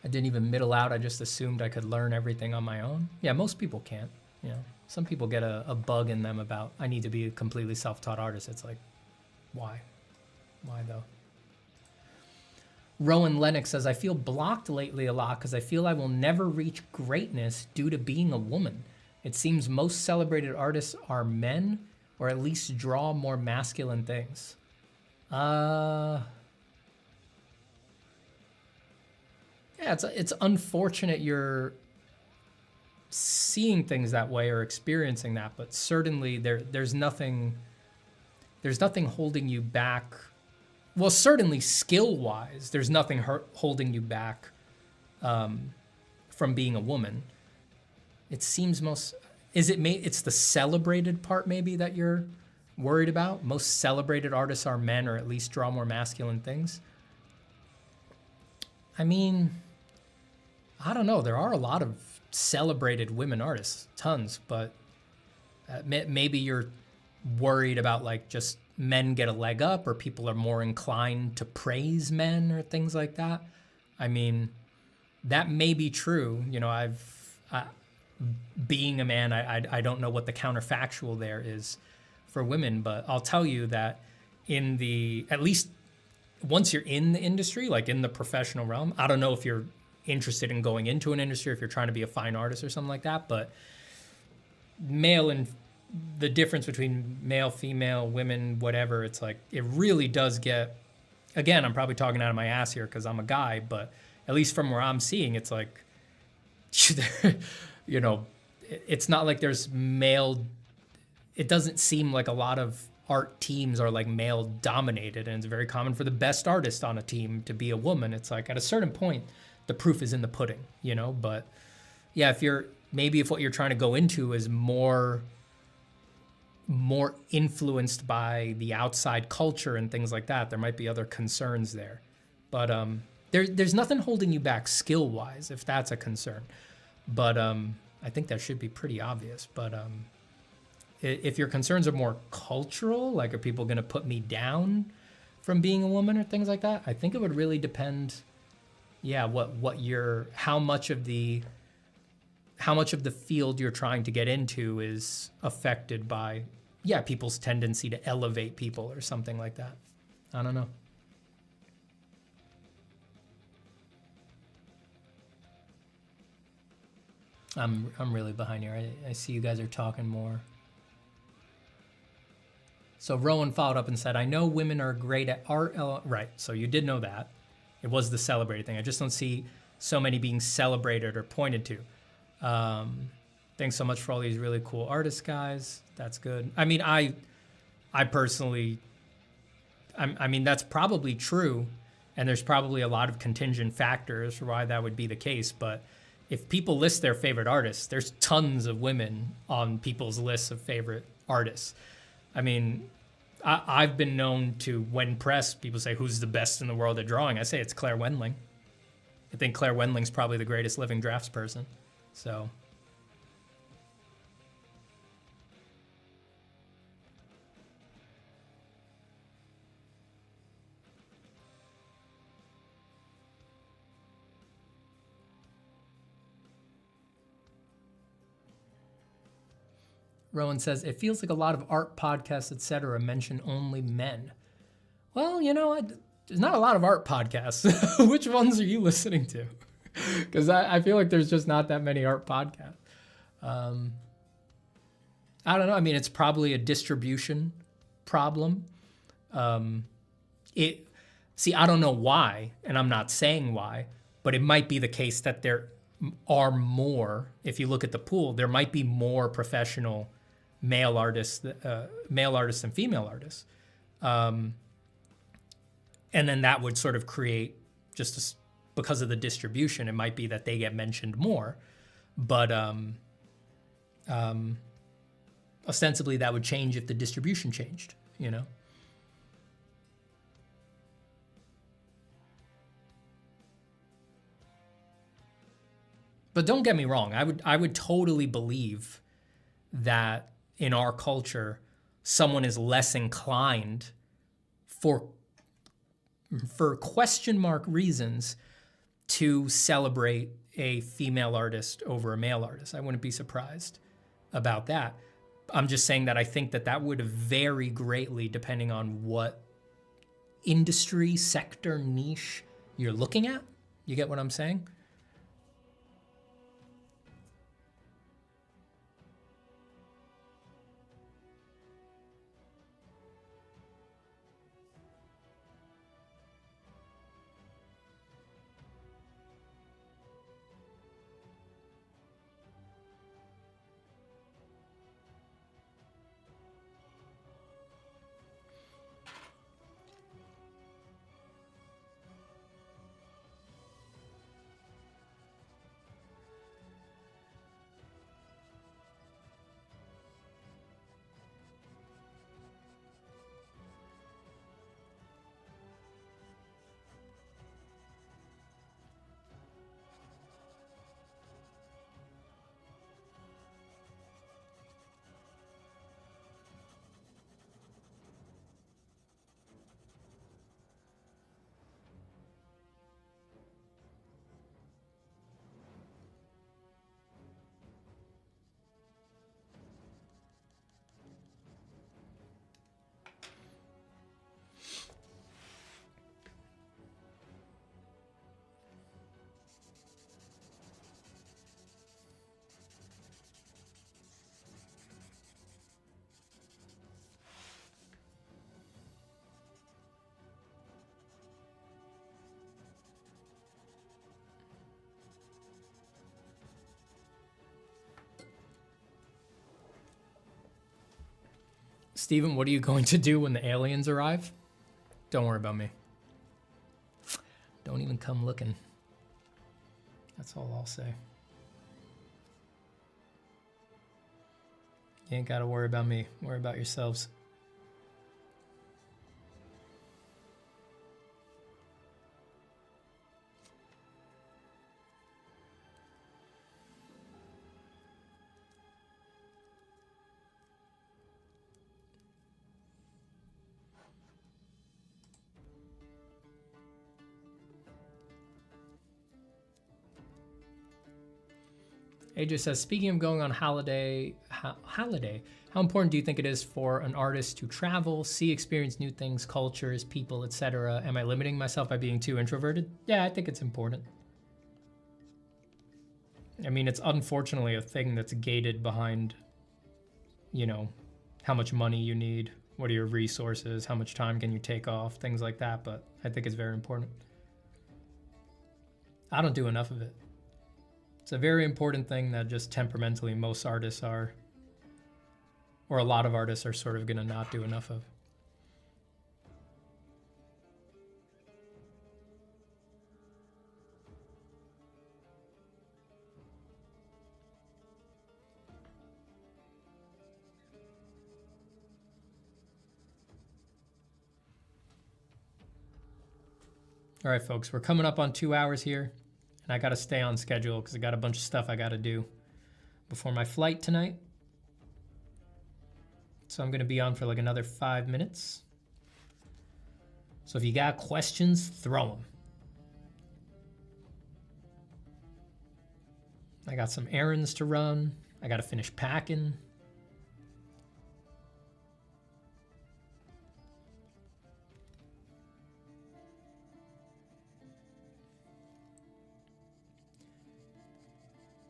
I didn't even middle out. I just assumed I could learn everything on my own. Yeah, most people can't, you know. Some people get a bug in them about, I need to be a completely self-taught artist. It's like, why? Why though? Rowan Lennox says, I feel blocked lately a lot because I feel I will never reach greatness due to being a woman. It seems most celebrated artists are men, or at least draw more masculine things. Yeah, it's unfortunate you're seeing things that way or experiencing that, but certainly there's nothing holding you back. Well, certainly skill-wise, there's nothing holding you back from being a woman. It seems it's the celebrated part maybe that you're worried about? Most celebrated artists are men, or at least draw more masculine things. I mean, I don't know. There are a lot of celebrated women artists, tons, but maybe you're worried about like just men get a leg up, or people are more inclined to praise men or things like that. I mean, that may be true. You know, being a man, I don't know what the counterfactual there is for women, but I'll tell you that at least once you're in the industry, like in the professional realm, I don't know if you're interested in going into an industry, if you're trying to be a fine artist or something like that, but the difference between male, female, women, whatever, it's like, it really does get, again, I'm probably talking out of my ass here because I'm a guy, but at least from where I'm seeing, it's like, you know, it's not like there's male, it doesn't seem like a lot of art teams are like male dominated, and it's very common for the best artist on a team to be a woman. It's like at a certain point, the proof is in the pudding, you know? But yeah, if what you're trying to go into is more influenced by the outside culture and things like that, there might be other concerns there. But there's nothing holding you back skill-wise, if that's a concern. But I think that should be pretty obvious. But if your concerns are more cultural, like are people going to put me down from being a woman or things like that, I think it would really depend. Yeah, how much of the field you're trying to get into is affected by, yeah, people's tendency to elevate people or something like that. I don't know. I'm really behind here. I see you guys are talking more. So Rowan followed up and said, I know women are great at art. Right, so you did know that. It was the celebrated thing. I just don't see so many being celebrated or pointed to. Thanks so much for all these really cool artists, guys. That's good. I mean, I personally, I mean, that's probably true. And there's probably a lot of contingent factors for why that would be the case. But if people list their favorite artists, there's tons of women on people's lists of favorite artists. I mean, I've been known to, when pressed, people say, who's the best in the world at drawing? I say it's Claire Wendling. I think Claire Wendling's probably the greatest living draftsperson. So. Rowan says, it feels like a lot of art podcasts, etc., mention only men. Well, you know, there's not a lot of art podcasts. Which ones are you listening to? Because I feel like there's just not that many art podcasts. I don't know. I mean, it's probably a distribution problem. See, I don't know why, and I'm not saying why, but it might be the case that there are more, if you look at the pool, there might be more professional male artists than female artists. And then that would sort of create, because of the distribution, it might be that they get mentioned more. But ostensibly that would change if the distribution changed, you know? But don't get me wrong, I would totally believe that in our culture, someone is less inclined for question mark reasons to celebrate a female artist over a male artist. I wouldn't be surprised about that. I'm just saying that I think that would vary greatly depending on what industry, sector, niche you're looking at. You get what I'm saying? Steven, what are you going to do when the aliens arrive? Don't worry about me. Don't even come looking. That's all I'll say. You ain't got to worry about me. Worry about yourselves. AJ says, speaking of going on holiday, how important do you think it is for an artist to travel, see, experience new things, cultures, people, etc.? Am I limiting myself by being too introverted? Yeah, I think it's important. I mean, it's unfortunately a thing that's gated behind, you know, how much money you need, what are your resources, how much time can you take off, things like that, but I think it's very important. I don't do enough of it. It's a very important thing that just temperamentally most artists are, or a lot of artists are sort of gonna not do enough of. All right, folks, we're coming up on 2 hours here, and I got to stay on schedule because I got a bunch of stuff I got to do before my flight tonight. So I'm going to be on for like another 5 minutes. So if you got questions, throw them. I got some errands to run. I got to finish packing.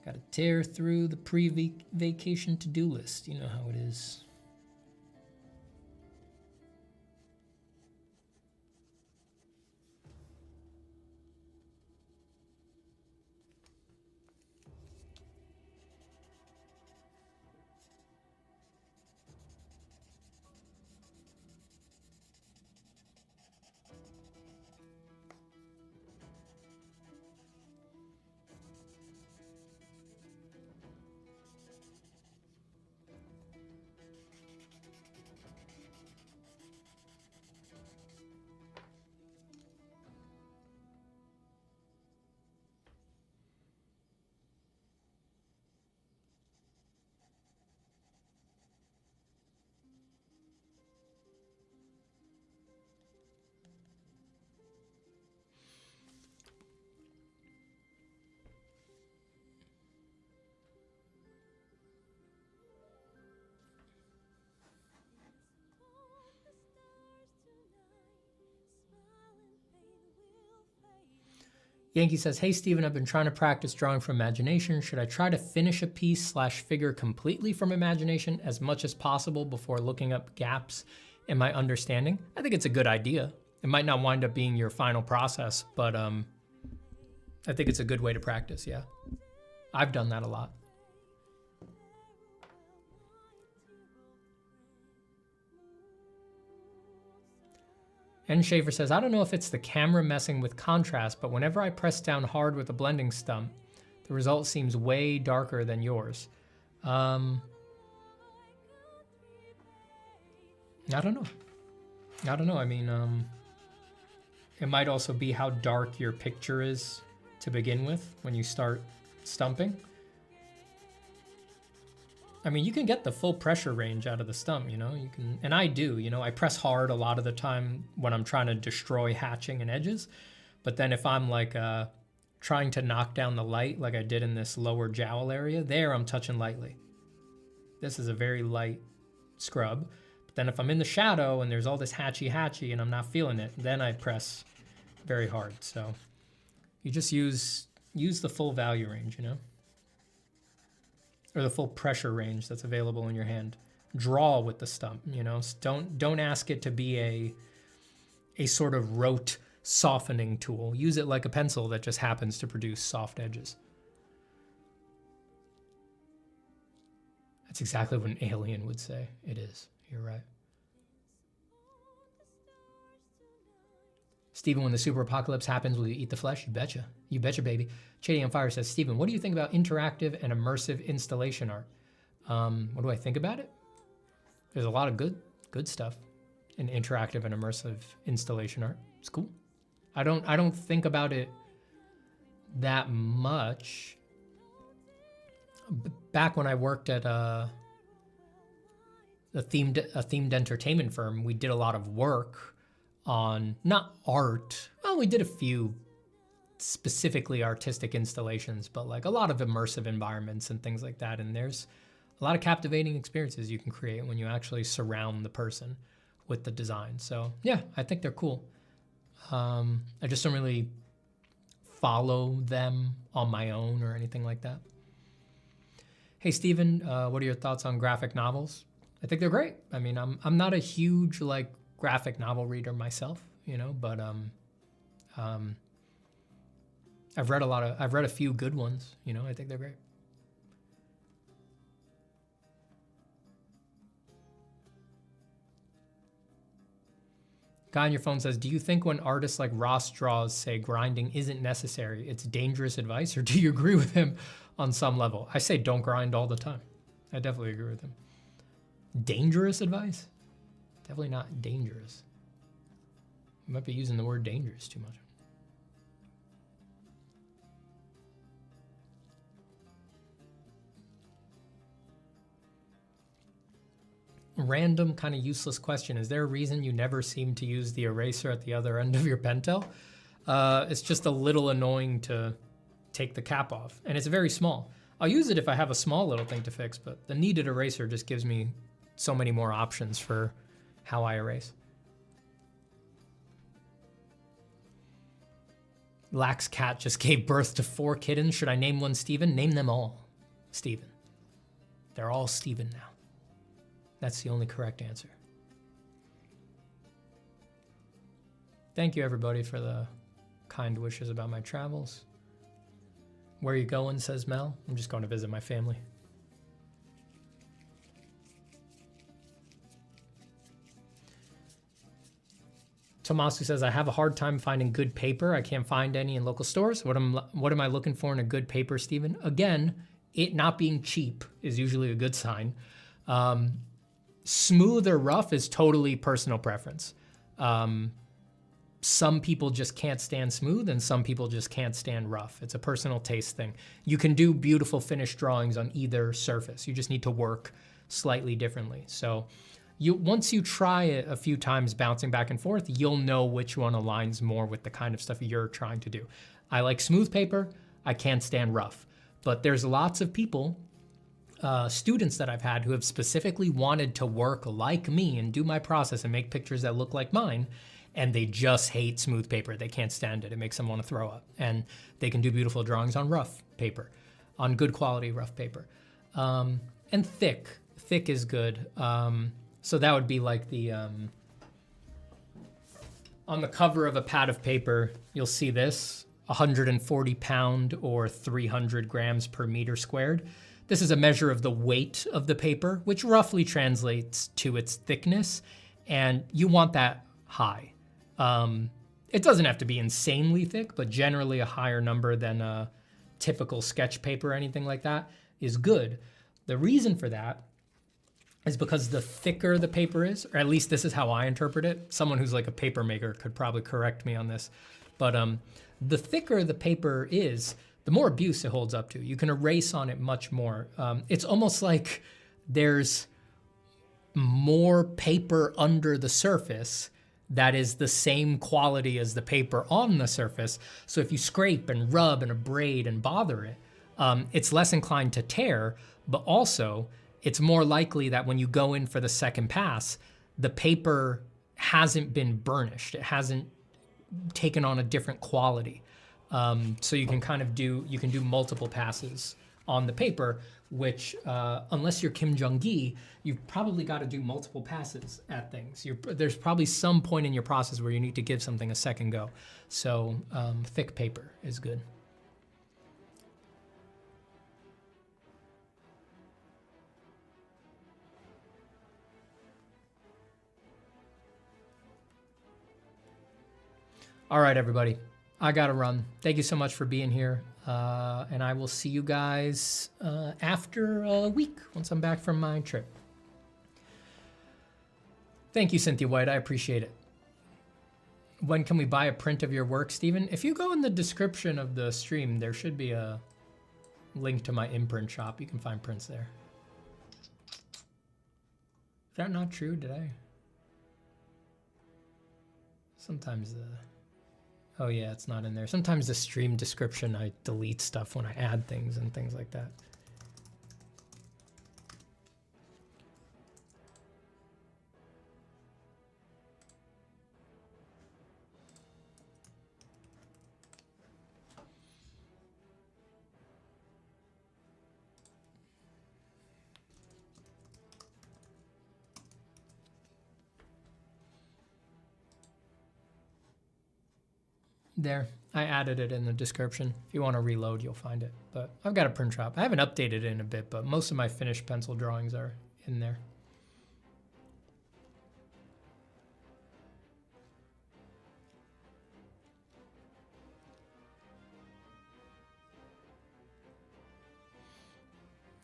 Got to tear through the pre-vacation to-do list. You know how it is. Yankee says, hey, Steven, I've been trying to practice drawing from imagination. Should I try to finish a piece / figure completely from imagination as much as possible before looking up gaps in my understanding? I think it's a good idea. It might not wind up being your final process, but I think it's a good way to practice, yeah. I've done that a lot. And Schaefer says, I don't know if it's the camera messing with contrast, but whenever I press down hard with a blending stump, the result seems way darker than yours. I don't know. I mean, it might also be how dark your picture is to begin with when you start stumping. I mean, you can get the full pressure range out of the stump, you know, you can, and I do, you know, I press hard a lot of the time when I'm trying to destroy hatching and edges. But then if I'm like trying to knock down the light, like I did in this lower jowl area, there I'm touching lightly. This is a very light scrub. But then if I'm in the shadow and there's all this hatchy and I'm not feeling it, then I press very hard. So you just use the full value range, you know? Or the full pressure range that's available in your hand. Draw with the stump, you know. Don't ask it to be a sort of rote softening tool. Use it like a pencil that just happens to produce soft edges. That's exactly what an alien would say. It is. You're right. Steven, when the super apocalypse happens, will you eat the flesh? You betcha. You betcha, baby. Chady on Fire says, Steven, what do you think about interactive and immersive installation art? What do I think about it? There's a lot of good stuff in interactive and immersive installation art. It's cool. I don't think about it that much. Back when I worked at a themed entertainment firm, we did a lot of work on, not art, well, we did a few specifically artistic installations, but like a lot of immersive environments and things like that. And there's a lot of captivating experiences you can create when you actually surround the person with the design. So yeah, I think they're cool. I just don't really follow them on my own or anything like that. Hey, Steven, what are your thoughts on graphic novels? I think they're great. I mean, I'm not a huge like graphic novel reader myself, you know, but I've read a few good ones, you know. I think they're great. Guy on your phone says, do you think when artists like Ross draws say grinding isn't necessary, it's dangerous advice, or do you agree with him on some level? I say don't grind all the time. I definitely agree with him. Dangerous advice? Definitely not dangerous. You might be using the word dangerous too much. Random kind of useless question. Is there a reason you never seem to use the eraser at the other end of your Pentel? It's just a little annoying to take the cap off, and it's very small. I'll use it if I have a small little thing to fix, but the kneaded eraser just gives me so many more options for how I erase. Lax Cat just gave birth to 4 kittens. Should I name one Steven? Name them all Steven. They're all Steven now. That's the only correct answer. Thank you, everybody, for the kind wishes about my travels. Where are you going, says Mel? I'm just going to visit my family. Tomasu says, I have a hard time finding good paper. I can't find any in local stores. What am I looking for in a good paper, Steven? Again, it not being cheap is usually a good sign. Smooth or rough is totally personal preference. Some people just can't stand smooth and some people just can't stand rough. It's a personal taste thing. You can do beautiful finished drawings on either surface. You just need to work slightly differently. So once you try it a few times bouncing back and forth, you'll know which one aligns more with the kind of stuff you're trying to do. I like smooth paper. I can't stand rough. But there's lots of people, students that I've had who have specifically wanted to work like me and do my process and make pictures that look like mine, and they just hate smooth paper. They can't stand it. It makes them want to throw up. And they can do beautiful drawings on rough paper, on good quality rough paper. And thick. Thick is good. So that would be like the, on the cover of a pad of paper, you'll see this, 140 pound or 300 grams per meter squared. This is a measure of the weight of the paper, which roughly translates to its thickness, and you want that high. It doesn't have to be insanely thick, but generally a higher number than a typical sketch paper or anything like that is good. The reason for that is because the thicker the paper is, or at least this is how I interpret it. Someone who's like a paper maker could probably correct me on this, but the thicker the paper is, the more abuse it holds up to. You can erase on it much more. It's almost like there's more paper under the surface that is the same quality as the paper on the surface. So if you scrape and rub and abrade and bother it, it's less inclined to tear, but also it's more likely that when you go in for the second pass, the paper hasn't been burnished. It hasn't taken on a different quality. So you can kind of do multiple passes on the paper, which unless you're Kim Jong-gi, you've probably got to do multiple passes at things. There's probably some point in your process where you need to give something a second go. So thick paper is good. All right, everybody, I gotta run. Thank you so much for being here. And I will see you guys after a week once I'm back from my trip. Thank you, Cynthia White. I appreciate it. When can we buy a print of your work, Stephen? If you go in the description of the stream, there should be a link to my imprint shop. You can find prints there. Is that not true? Did I? Sometimes oh yeah, it's not in there. Sometimes the stream description, I delete stuff when I add things and things like that. There, I added it in the description. If you want to reload, you'll find it. But I've got a print shop. I haven't updated it in a bit, but most of my finished pencil drawings are in there.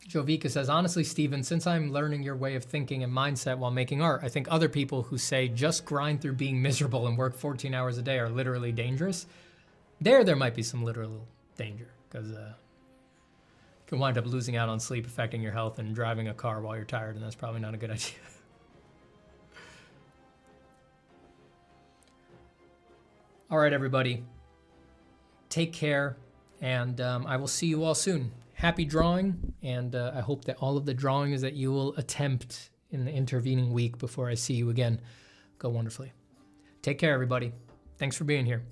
Jovika says, honestly, Steven, since I'm learning your way of thinking and mindset while making art, I think other people who say just grind through being miserable and work 14 hours a day are literally dangerous. There might be some literal danger, because you can wind up losing out on sleep, affecting your health, and driving a car while you're tired, and that's probably not a good idea. All right, everybody. Take care, and I will see you all soon. Happy drawing, and I hope that all of the drawings that you will attempt in the intervening week before I see you again go wonderfully. Take care, everybody. Thanks for being here.